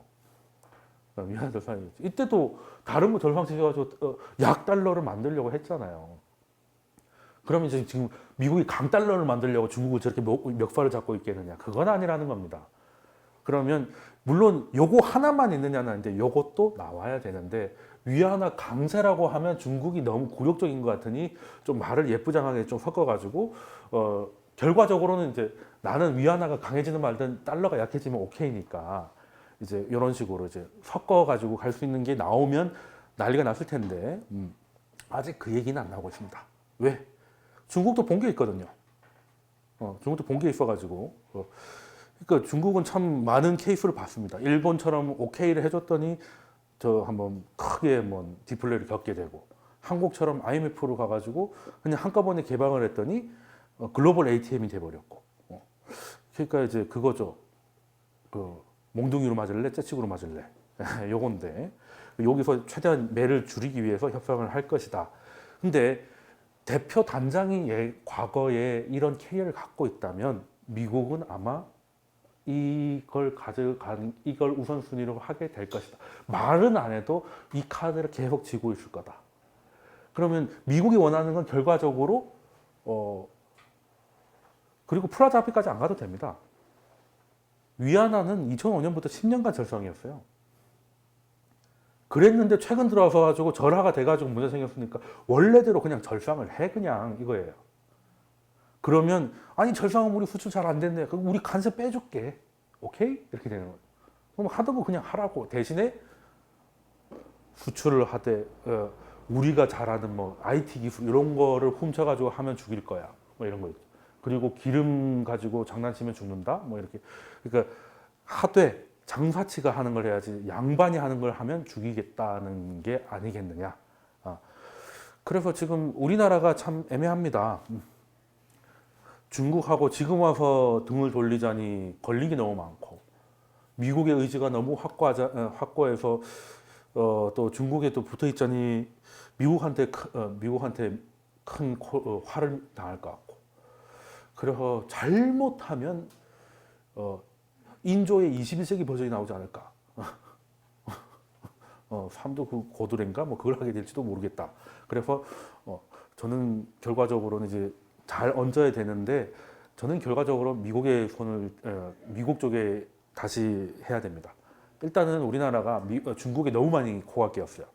위안화 절상이겠지. 이때도 다른 거 절상시켜가지고 약 달러를 만들려고 했잖아요. 그러면 이제 지금 미국이 강달러를 만들려고 중국을 저렇게 멱살을 잡고 있겠느냐? 그건 아니라는 겁니다. 그러면 물론 요거 하나만 있느냐는 아닌데 요것도 나와야 되는데 위안화 강세라고 하면 중국이 너무 굴욕적인 것 같으니 좀 말을 예쁘장하게 좀 섞어가지고 결과적으로는 이제 나는 위안화가 강해지는 말든 달러가 약해지면 오케이니까 이제 이런 식으로 이제 섞어가지고 갈 수 있는 게 나오면 난리가 났을 텐데 아직 그 얘기는 안 나오고 있습니다. 왜? 중국도 본 게 있거든요. 중국도 본 게 있어가지고. 그러니까 중국은 참 많은 케이스를 봤습니다. 일본처럼 오케이를 해줬더니 저 한번 크게 뭐 디플레를 겪게 되고 한국처럼 IMF로 가가지고 그냥 한꺼번에 개방을 했더니 글로벌 ATM이 돼버렸고. 그러니까 이제 그거죠. 그 몽둥이로 맞을래, 째치구로 맞을래. 요건데 여기서 최대한 매를 줄이기 위해서 협상을 할 것이다. 근데 대표 단장이 과거에 이런 캐리어를 갖고 있다면 미국은 아마 이걸 우선순위로 하게 될 것이다. 말은 안 해도 이 카드를 계속 쥐고 있을 거다. 그러면 미국이 원하는 건 결과적으로 그리고 플라자 합의까지 안 가도 됩니다. 위안화는 2005년부터 10년간 절상이었어요. 그랬는데 최근 들어와서 가지고 절하가 돼가지고 문제 생겼으니까 원래대로 그냥 절상을 해 그냥 이거예요. 그러면 아니 절상은 우리 수출 잘 안 됐네. 그럼 우리 관세 빼줄게. 오케이? 이렇게 되는 거예요. 그럼 하던 거 그냥 하라고. 대신에 수출을 하되 우리가 잘하는 뭐 IT 기술 이런 거를 훔쳐가지고 하면 죽일 거야. 뭐 이런 거 있죠. 그리고 기름 가지고 장난치면 죽는다. 뭐 이렇게. 그러니까 하되 장사치가 하는 걸 해야지 양반이 하는 걸 하면 죽이겠다는 게 아니겠느냐. 그래서 지금 우리나라가 참 애매합니다. 중국하고 지금 와서 등을 돌리자니 걸린 게 너무 많고 미국의 의지가 너무 확고해서 또 중국에 또 붙어 있자니 미국한테 큰 화를 당할 것 같고 그래서 잘못하면 인조의 21세기 버전이 나오지 않을까. 삼도 그 고도래인가 뭐 그걸 하게 될지도 모르겠다. 그래서 저는 결과적으로는 이제 잘 얹어야 되는데 저는 결과적으로 미국의 손을 미국 쪽에 다시 해야 됩니다. 일단은 우리나라가 중국에 너무 많이 코가 끼었어요.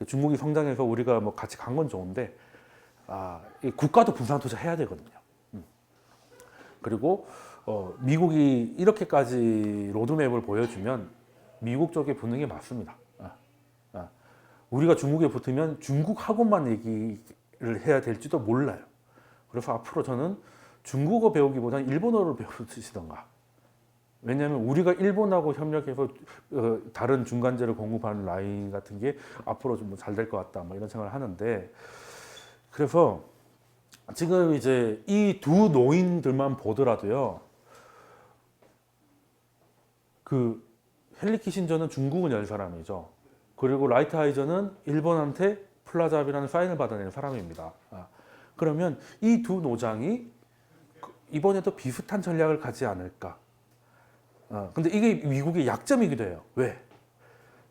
중국이 성장해서 우리가 뭐 같이 간 건 좋은데 국가도 분산 투자해야 되거든요. 그리고 미국이 이렇게까지 로드맵을 보여주면 미국 쪽에 붙는 게 맞습니다. 우리가 중국에 붙으면 중국하고만 얘기를 해야 될지도 몰라요. 그래서 앞으로 저는 중국어 배우기보다는 일본어를 배우시던가. 왜냐하면 우리가 일본하고 협력해서 다른 중간재를 공급하는 라인 같은 게 앞으로 좀 잘 될 것 같다. 뭐 이런 생각을 하는데 그래서 지금 이제 이 두 노인들만 보더라도요. 그 헨리 키신저는 중국은 열 사람이죠. 그리고 라이트하이저는 일본한테 플라자비라는 사인을 받아내는 사람입니다. 그러면 이 두 노장이 이번에도 비슷한 전략을 가지 않을까. 근데 이게 미국의 약점이기도 해요. 왜?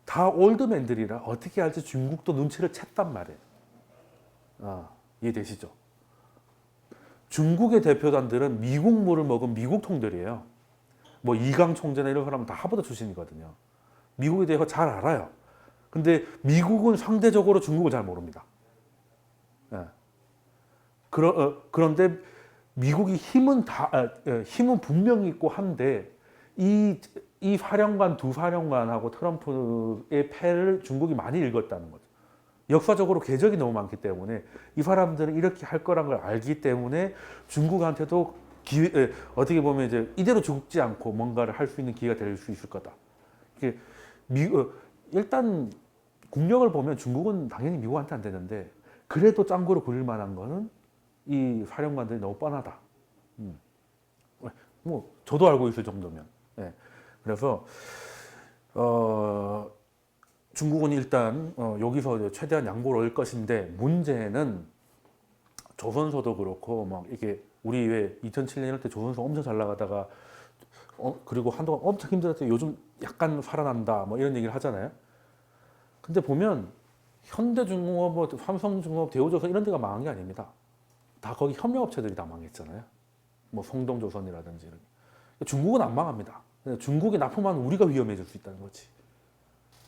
다 올드맨들이라 어떻게 할지 중국도 눈치를 챘단 말이에요. 이해되시죠? 중국의 대표단들은 미국 물을 먹은 미국 통들이에요. 뭐 이강 총재나 이런 사람은 다 하버드 출신이거든요. 미국에 대해서 잘 알아요. 근데 미국은 상대적으로 중국을 잘 모릅니다. 예. 그런데 미국이 힘은 분명히 있고 한데 이 사령관 두 사령관하고 트럼프의 패를 중국이 많이 읽었다는 거죠. 역사적으로 궤적이 너무 많기 때문에 이 사람들은 이렇게 할 거란 걸 알기 때문에 중국한테도 어떻게 보면 이제 이대로 죽지 않고 뭔가를 할 수 있는 기회가 될 수 있을 거다. 이게 일단 국력을 보면 중국은 당연히 미국한테 안 되는데 그래도 짱구로 굴릴 만한 거는 이 사령관들이 너무 뻔하다. 뭐 저도 알고 있을 정도면. 예. 그래서 중국은 일단 여기서 최대한 양보를 얻을 것인데 문제는 조선소도 그렇고 막 이게 우리 왜 2007년 때 조선소 엄청 잘 나가다가 그리고 한동안 엄청 힘들었을 때 요즘 약간 살아난다 뭐 이런 얘기를 하잖아요. 근데 보면 현대중공업, 뭐 삼성중공업, 대우조선 이런 데가 망한 게 아닙니다. 다 거기 협력업체들이 다 망했잖아요. 뭐 성동조선이라든지. 중국은 안 망합니다. 중국이 납품하면 우리가 위험해질 수 있다는 거지.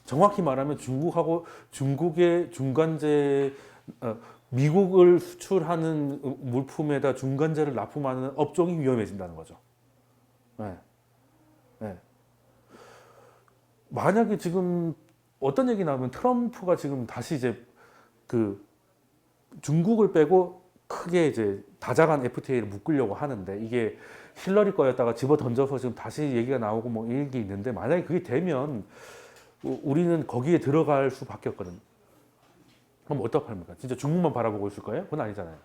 정확히 말하면 중국의 중간재, 미국을 수출하는 물품에다 중간재를 납품하는 업종이 위험해진다는 거죠. 네. 네. 만약에 지금 어떤 얘기 나오면 트럼프가 지금 다시 이제 그 중국을 빼고 크게 이제 다자간 FTA를 묶으려고 하는데 이게 힐러리 거였다가 집어 던져서 지금 다시 얘기가 나오고 뭐 이런 게 있는데 만약에 그게 되면 우리는 거기에 들어갈 수밖에 없거든요. 그럼 어떡합니까? 진짜 중국만 바라보고 있을 거예요? 그건 아니잖아요.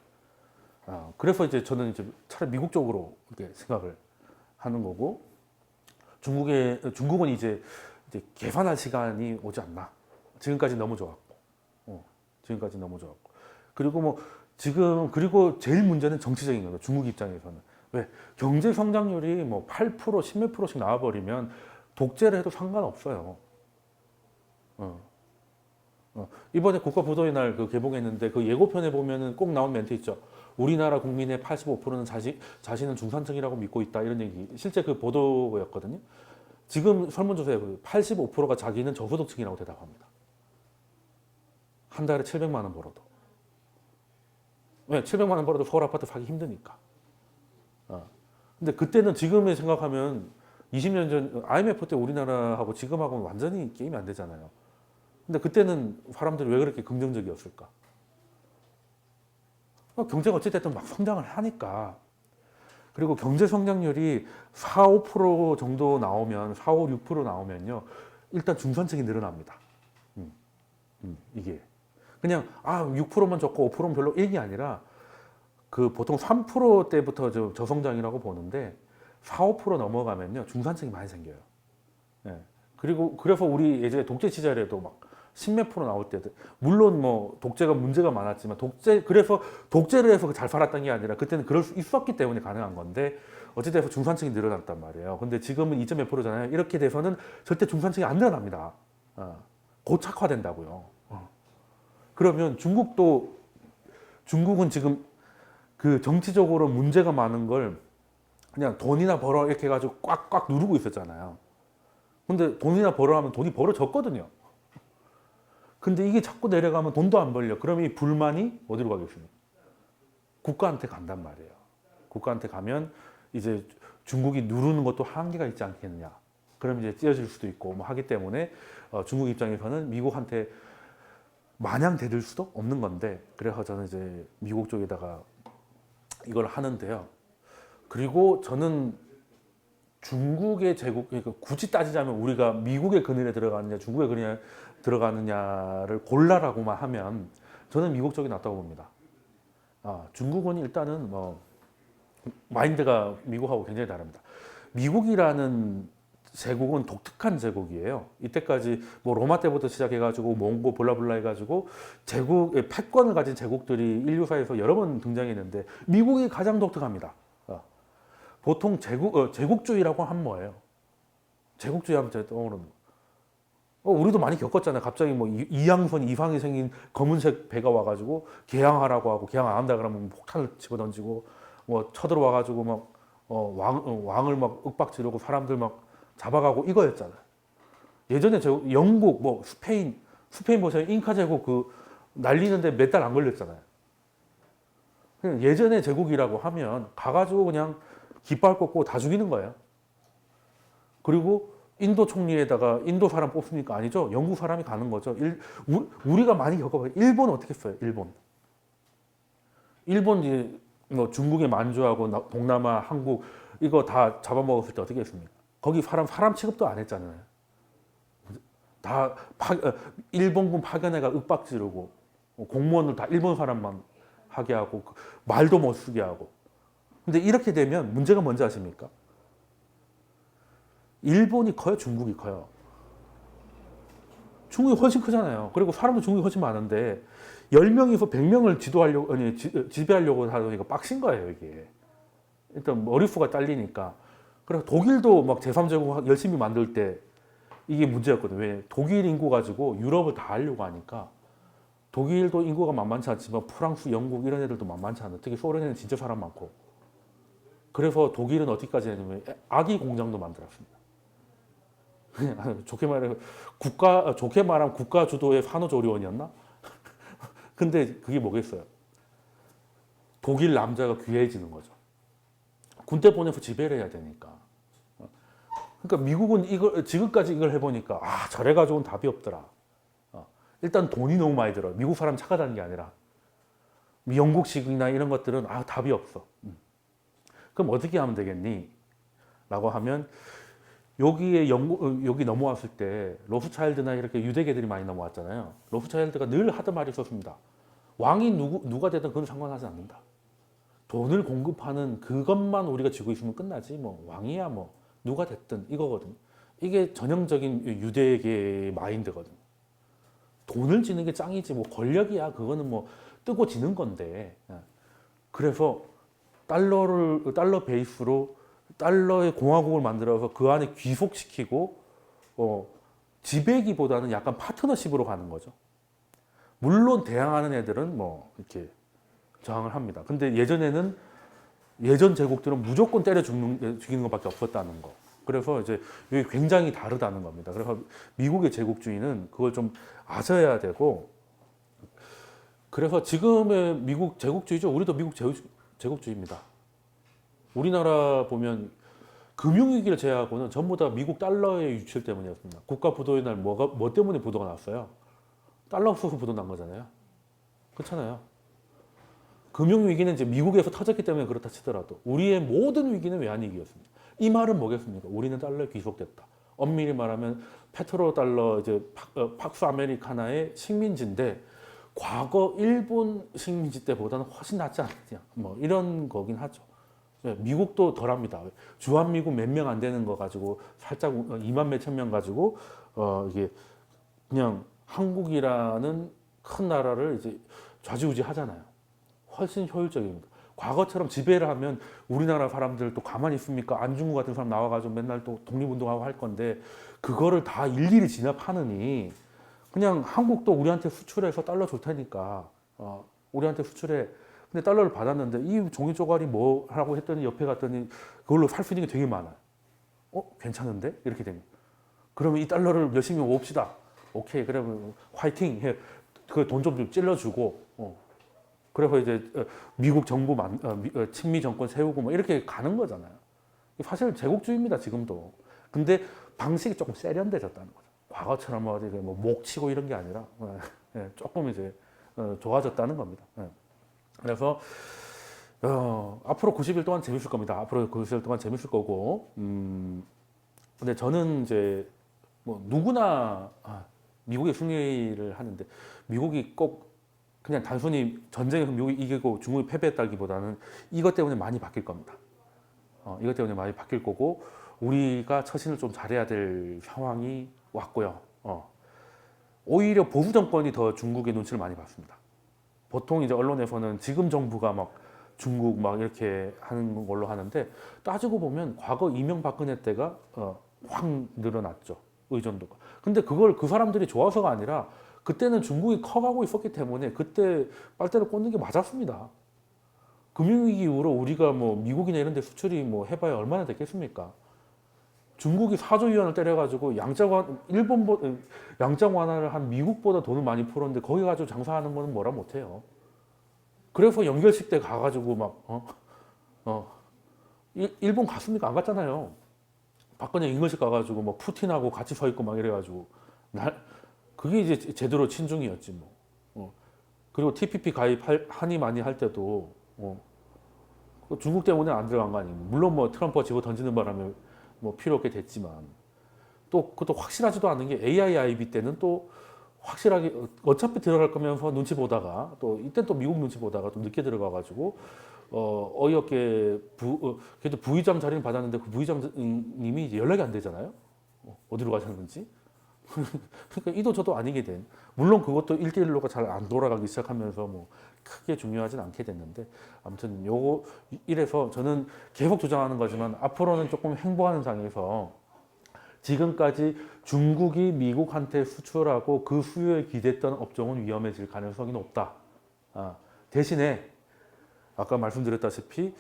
그래서 이제 저는 이제 차라리 미국 쪽으로 이렇게 생각을 하는 거고 중국은 이제 계산할 시간이 오지 않나. 지금까지 너무 좋았고, 지금까지 너무 좋았고. 그리고 뭐 그리고 제일 문제는 정치적인 거예요. 중국 입장에서는 왜 경제 성장률이 뭐 8%, 10몇 %씩 나와버리면 독재를 해도 상관없어요. 이번에 국가보도의 날 그 개봉했는데 그 예고편에 보면은 꼭 나온 멘트 있죠. 우리나라 국민의 85%는 자신은 중산층이라고 믿고 있다 이런 얘기. 실제 그 보도였거든요. 지금 설문조사에 85%가 자기는 저소득층이라고 대답합니다. 한 달에 700만 원 벌어도. 왜? 700만 원 벌어도 서울 아파트 사기 힘드니까. 근데 그때는 지금에 생각하면 20년 전 IMF 때 우리나라하고 지금하고는 완전히 게임이 안 되잖아요. 근데 그때는 사람들이 왜 그렇게 긍정적이었을까? 경제가 어찌됐든 막 성장을 하니까. 그리고 경제 성장률이 4, 5% 정도 나오면 4, 5, 6% 나오면요. 일단 중산층이 늘어납니다. 이게. 그냥 6%만 적고 5%는 별로 이게 아니라 그 보통 3%대부터 저성장이라고 보는데 4, 5% 넘어가면요. 중산층이 많이 생겨요. 예. 그리고 그래서 우리 예전에 독재 시절에도 막 10몇 % 나올 때도 물론 뭐 독재가 문제가 많았지만 그래서 독재를 해서 잘 살았던 게 아니라 그때는 그럴 수 있었기 때문에 가능한 건데 어찌됐든 중산층이 늘어났단 말이에요. 근데 지금은 2.몇 %잖아요. 이렇게 돼서는 절대 중산층이 안 늘어납니다. 고착화된다고요. 그러면 중국은 지금 그 정치적으로 문제가 많은 걸 그냥 돈이나 벌어 이렇게 해가지고 꽉꽉 누르고 있었잖아요. 근데 돈이나 벌어 하면 돈이 벌어졌거든요. 근데 이게 자꾸 내려가면 돈도 안 벌려. 그러면 이 불만이 어디로 가겠습니까? 국가한테 간단 말이에요. 국가한테 가면 이제 중국이 누르는 것도 한계가 있지 않겠느냐. 그럼 이제 찢어질 수도 있고 뭐 하기 때문에 중국 입장에서는 미국한테 마냥 대들 수도 없는 건데 그래서 저는 이제 미국 쪽에다가 이걸 하는데요. 그리고 저는 중국의 제국, 그러니까 굳이 따지자면 우리가 미국의 그늘에 들어가느냐, 중국의 그늘에 들어가느냐를 골라라고만 하면 저는 미국 쪽이 낫다고 봅니다. 중국은 일단은 뭐 마인드가 미국하고 굉장히 다릅니다. 미국이라는 제국은 독특한 제국이에요. 이때까지 뭐 로마 때부터 시작해가지고 몽고 볼라블라 해가지고 제국의 패권을 가진 제국들이 인류사에서 여러 번 등장했는데 미국이 가장 독특합니다. 보통 제국주의라고 하면 뭐예요? 제국주의 하면 제가 떠오르는 우리도 많이 겪었잖아요. 갑자기 뭐 이양선 이상이 생긴 검은색 배가 와가지고 개항하라고 하고 개항 안 한다 그러면 폭탄을 집어던지고 뭐 쳐들어와가지고 막 왕을 막 윽박지르고 사람들 막 잡아가고 이거였잖아요. 예전에 영국 뭐 스페인 보세요. 잉카 제국 그 날리는데 몇 달 안 걸렸잖아요. 그냥 예전에 제국이라고 하면 가가지고 그냥 깃발 꽂고 다 죽이는 거예요. 그리고 인도 총리에다가 인도 사람 뽑습니까? 아니죠. 영국 사람이 가는 거죠. 우리가 많이 겪어봐요. 일본 어떻게 했어요? 일본 이제 뭐 중국에 만주하고 동남아, 한국 이거 다 잡아먹었을 때 어떻게 했습니까? 거기 사람 취급도 안 했잖아요. 다 일본군 파견해가 윽박지르고 공무원을 다 일본 사람만 하게 하고 말도 못 쓰게 하고. 근데 이렇게 되면 문제가 뭔지 아십니까? 일본이 커요, 중국이 커요. 중국이 훨씬 크잖아요. 그리고 사람도 중국이 훨씬 많은데 10명에서 100명을 지배하려고 하니까 빡신 거예요, 이게. 일단 머릿수가 딸리니까. 그래서 독일도 막 제3제국 열심히 만들 때 이게 문제였거든요. 왜? 독일 인구 가지고 유럽을 다 하려고 하니까 독일도 인구가 만만치 않지만 프랑스, 영국 이런 애들도 만만치 않아요. 특히 소련에는 진짜 사람 많고. 그래서 독일은 어디까지 했냐면 아기 공장도 만들었습니다. 좋게 말하면 국가 주도의 산후조리원이었나? 근데 그게 뭐겠어요? 독일 남자가 귀해지는 거죠. 군대 보내서 지배를 해야 되니까. 그러니까 미국은 지금까지 이걸 해보니까 저래가지고는 답이 없더라. 일단 돈이 너무 많이 들어요. 미국 사람 착하다는 게 아니라 영국식이나 이런 것들은 답이 없어. 그럼 어떻게 하면 되겠니? 라고 하면 여기 넘어왔을 때 로스차일드나 이렇게 유대계들이 많이 넘어왔잖아요. 로스차일드가 늘 하던 말이 있었습니다. 왕이 누가 되든 그건 상관하지 않는다. 돈을 공급하는 그것만 우리가 쥐고 있으면 끝나지. 뭐 왕이야 뭐 누가 됐든 이거거든. 이게 전형적인 유대계의 마인드거든. 돈을 지는 게 짱이지 뭐 권력이야 그거는 뭐 뜨고 지는 건데. 그래서 달러 베이스로 달러의 공화국을 만들어서 그 안에 귀속시키고 지배기보다는 약간 파트너십으로 가는 거죠. 물론 대항하는 애들은 뭐 이렇게 저항을 합니다. 근데 예전 제국들은 무조건 때려 죽이는 것밖에 없었다는 거. 그래서 이제 이게 굉장히 다르다는 겁니다. 그래서 미국의 제국주의는 그걸 좀 아셔야 되고, 그래서 지금의 미국 제국주의죠. 우리도 미국 제국주의입니다. 우리나라 보면 금융위기를 제외하고는 전부 다 미국 달러의 유출 때문이었습니다. 국가 부도의 날 뭐 때문에 부도가 났어요? 달러 없어서 부도 난 거잖아요. 그렇잖아요. 금융위기는 이제 미국에서 터졌기 때문에 그렇다 치더라도 우리의 모든 위기는 외환위기였습니다. 이 말은 뭐겠습니까? 우리는 달러에 귀속됐다. 엄밀히 말하면 페트로 달러 이제 팍스 아메리카나의 식민지인데 과거 일본 식민지 때보다는 훨씬 낫지 않느냐. 뭐 이런 거긴 하죠. 미국도 덜합니다. 주한미국 몇 명 안 되는 거 가지고 살짝 2만 몇천 명 가지고 이게 그냥 한국이라는 큰 나라를 이제 좌지우지 하잖아요. 훨씬 효율적입니다. 과거처럼 지배를 하면 우리나라 사람들 또 가만히 있습니까? 안중근 같은 사람 나와가지고 맨날 또 독립운동하고 할 건데 그거를 다 일일이 진압하느니 그냥 한국도 우리한테 수출해서 달러 줄 테니까 우리한테 수출해. 근데 달러를 받았는데 이 종이 쪼가리 뭐 하라고 했더니 옆에 갔더니 그걸로 살 수 있는 게 되게 많아요. 괜찮은데? 이렇게 됩니다. 그러면 이 달러를 열심히 모읍시다. 오케이, 그러면 화이팅 해. 그 돈 좀 찔러주고. 그래서 이제 미국 정부 친미 정권 세우고 뭐 이렇게 가는 거잖아요. 사실 제국주의입니다, 지금도. 근데 방식이 조금 세련돼졌다는 거죠. 과거처럼 목 치고 이런 게 아니라 조금 이제 좋아졌다는 겁니다. 그래서 앞으로 90일 동안 재밌을 겁니다. 앞으로 90일 동안 재밌을 거고. 근데 저는 이제 뭐 누구나 미국의 승리를 하는데 미국이 꼭 그냥 단순히 전쟁에서 미국이 이기고 중국이 패배했다기보다는 이것 때문에 많이 바뀔 겁니다. 이것 때문에 많이 바뀔 거고 우리가 처신을 좀 잘해야 될 상황이 왔고요. 오히려 보수 정권이 더 중국의 눈치를 많이 봤습니다. 보통 이제 언론에서는 지금 정부가 막 중국 막 이렇게 하는 걸로 하는데 따지고 보면 과거 이명박근혜 때가 확 늘어났죠. 의존도가. 근데 그걸 그 사람들이 좋아서가 아니라 그때는 중국이 커가고 있었기 때문에 그때 빨대를 꽂는 게 맞았습니다. 금융위기 이후로 우리가 뭐 미국이나 이런 데 수출이 뭐 해봐야 얼마나 됐겠습니까? 중국이 4조 위안을 때려가지고 양적 완화를 한 미국보다 돈을 많이 풀었는데 거기 가지고 장사하는 거는 뭐라 못해요. 그래서 연결식 때 가가지고 일본 갔습니까? 안 갔잖아요. 박근혜 인근식 가가지고 뭐 푸틴하고 같이 서 있고 막 이래가지고 그게 이제 제대로 친중이었지 뭐. 그리고 TPP 하니 많이 할 때도 중국 때문에 안 들어간 거 아니에요. 물론 뭐 트럼프가 집어 던지는 바람에 뭐 필요 없게 됐지만 또 그것도 확실하지도 않은 게 AIIB 때는 또 확실하게 어차피 들어갈 거면서 눈치 보다가 또 이때 또 미국 눈치 보다가 또 늦게 들어가가지고 어이없게 그래도 부의장 자리는 받았는데 그 부의장님이 이제 연락이 안 되잖아요. 어디로 가셨는지. 그러니까 이도 저도 아니게 된. 물론 그것도 1대1로가 잘 안 돌아가기 시작하면서 뭐 크게 중요하진 않게 됐는데 아무튼 요거 이래서 저는 계속 주장하는 거지만 앞으로는 조금 행보하는 상에서 지금까지 중국이 미국한테 수출하고 그 수요에 기댔던 업종은 위험해질 가능성이 높다. 대신에 아까 말씀드렸다시피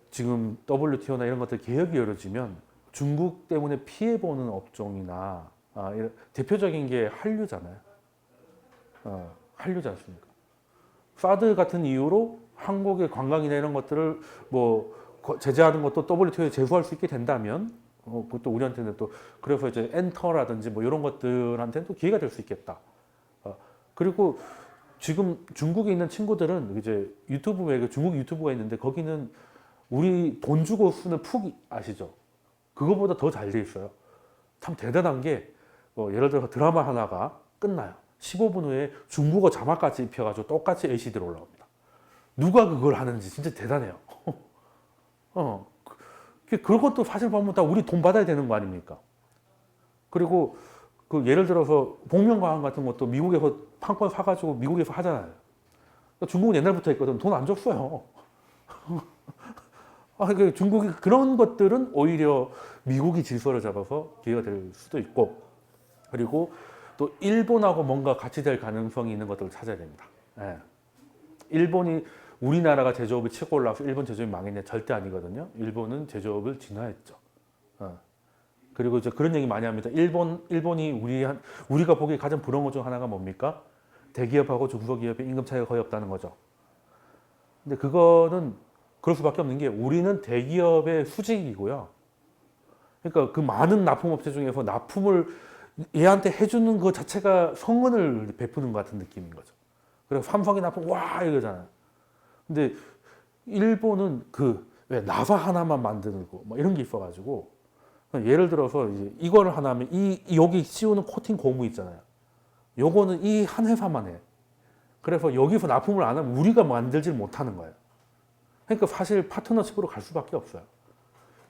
지금 WTO나 이런 것들 개혁이 이루어지면 중국 때문에 피해보는 업종이나 대표적인 게 한류잖아요. 한류지 않습니까? 사드 같은 이유로 한국의 관광이나 이런 것들을 뭐 제재하는 것도 WTO에 제소할 수 있게 된다면 그것도 우리한테는 또 그래서 이제 엔터라든지 뭐 이런 것들한테는 또 기회가 될 수 있겠다. 그리고 지금 중국에 있는 친구들은 이제 유튜브에 중국 유튜브가 있는데 거기는 우리 돈 주고 쓰는 푹 아시죠? 그거보다 더 잘 돼 있어요. 참 대단한 게 예를 들어서 드라마 하나가 끝나요. 15분 후에 중국어 자막까지 입혀가지고 똑같이 LCD로 올라옵니다. 누가 그걸 하는지 진짜 대단해요. 그것도 사실 보면 다 우리 돈 받아야 되는 거 아닙니까? 그리고 그 예를 들어서 복면가왕 같은 것도 미국에서 판권 사가지고 미국에서 하잖아요. 그러니까 중국은 옛날부터 했거든. 돈 안 줬어요. 그러니까 중국이 그런 것들은 오히려 미국이 질서를 잡아서 기회가 될 수도 있고 그리고 또 일본하고 뭔가 같이 될 가능성이 있는 것들을 찾아야 됩니다. 일본이 우리나라가 제조업이 치고 올라와서 일본 제조업이 망했냐 절대 아니거든요. 일본은 제조업을 진화했죠. 그리고 이제 그런 얘기 많이 합니다. 일본이 우리가 보기에 가장 부러운 것 중 하나가 뭡니까? 대기업하고 중소기업의 임금 차이가 거의 없다는 거죠. 근데 그거는 그럴 수밖에 없는 게 우리는 대기업의 수직이고요. 그러니까 그 많은 납품업체 중에서 납품을 얘한테 해주는 것 자체가 성은을 베푸는 것 같은 느낌인 거죠. 그래서 삼성이 납품 와 이러잖아요. 근데 일본은 왜 나사 하나만 만들고 뭐 이런 게 있어가지고 예를 들어서 이제 이거를 하나 하면 여기 씌우는 코팅 고무 있잖아요. 요거는 이 한 회사만 해. 그래서 여기서 납품을 안 하면 우리가 만들질 못하는 거예요. 그러니까 사실 파트너십으로 갈 수밖에 없어요.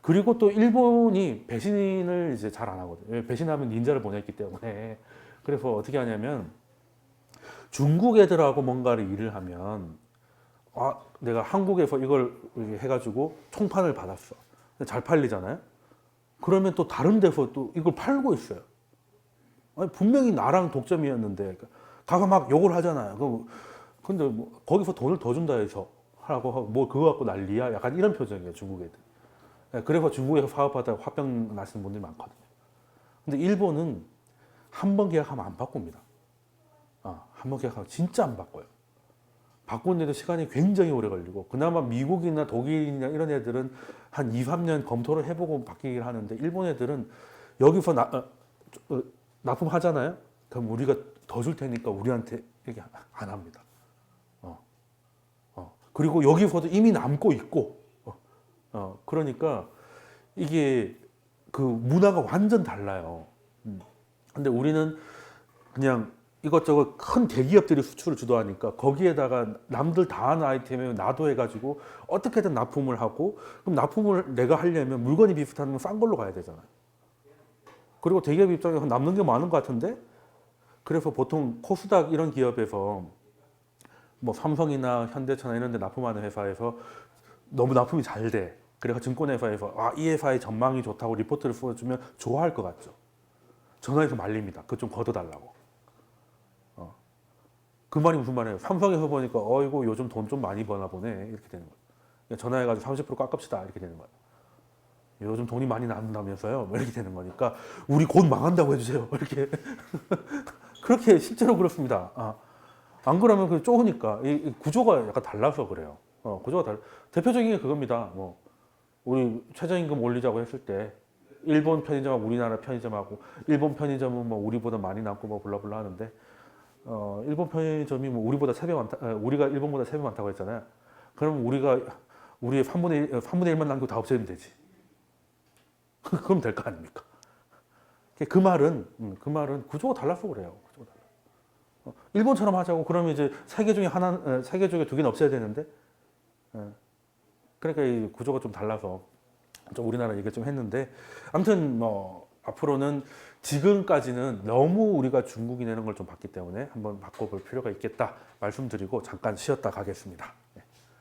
그리고 또 일본이 배신을 이제 잘 안 하거든요. 배신하면 닌자를 보냈기 때문에. 그래서 어떻게 하냐면 중국 애들하고 뭔가를 일을 하면 내가 한국에서 이걸 해가지고 총판을 받았어. 잘 팔리잖아요. 그러면 또 다른 데서 또 이걸 팔고 있어요. 아니, 분명히 나랑 독점이었는데 가서 막 욕을 하잖아요. 근데 뭐 거기서 돈을 더 준다 해서 하라고 하고 뭐 그거 갖고 난리야. 약간 이런 표정이에요, 중국 애들. 그래서 중국에서 사업하다가 화병 나시는 분들이 많거든요. 근데 일본은 한 번 계약하면 안 바꿉니다. 한 번 계약하면 진짜 안 바꿔요. 바꾸는데도 시간이 굉장히 오래 걸리고 그나마 미국이나 독일이나 이런 애들은 한 2, 3년 검토를 해보고 바뀌기를 하는데 일본 애들은 여기서 납품하잖아요. 그럼 우리가 더 줄 테니까 우리한테 이렇게 안 합니다. 그리고 여기서도 이미 남고 있고 그러니까 이게 그 문화가 완전 달라요. 근데 우리는 그냥 이것저것 큰 대기업들이 수출을 주도하니까 거기에다가 남들 다 하는 아이템에 나도 해가지고 어떻게든 납품을 하고 그럼 납품을 내가 하려면 물건이 비슷하면 싼 걸로 가야 되잖아요. 그리고 대기업 입장에서 남는 게 많은 것 같은데 그래서 보통 코스닥 이런 기업에서 뭐 삼성이나 현대차나 이런 데 납품하는 회사에서 너무 납품이 잘 돼. 그래서 증권회사에서 이 회사의 전망이 좋다고 리포트를 써주면 좋아할 것 같죠. 전화해서 말립니다. 그거 좀 걷어달라고. 그 말이 무슨 말이에요? 삼성에서 보니까 이거 요즘 돈 좀 많이 버나 보네 이렇게 되는 거예요. 전화해가지고 30% 깎읍시다 이렇게 되는 거예요. 요즘 돈이 많이 남는다면서요? 이렇게 되는 거니까 우리 곧 망한다고 해주세요. 이렇게 그렇게 실제로 그렇습니다. 안 그러면 그 좁으니까 이 구조가 약간 달라서 그래요. 대표적인 게 그겁니다. 뭐 우리 최저임금 올리자고 했을 때 일본 편의점하고 우리나라 편의점하고 일본 편의점은 뭐 우리보다 많이 남고 뭐 블라블라 하는데 일본 편의점이 뭐 우리보다 3배 많다, 우리가 일본보다 3배 많다고 했잖아요. 그럼 우리가 우리의 3분의 1만 남기고 다 없애면 되지. 그럼 될 거 아닙니까? 그 말은 구조가 달라서 그래요. 구조가 달라. 일본처럼 하자고 그러면 이제 세 개 중에 하나, 세 개 중에 2개는 없애야 되는데, 그러니까 이 구조가 좀 달라서 좀 우리나라 얘기를 좀 했는데, 아무튼 뭐 앞으로는 지금까지는 너무 우리가 중국이 내는 걸 좀 봤기 때문에 한번 바꿔볼 필요가 있겠다 말씀드리고 잠깐 쉬었다 가겠습니다.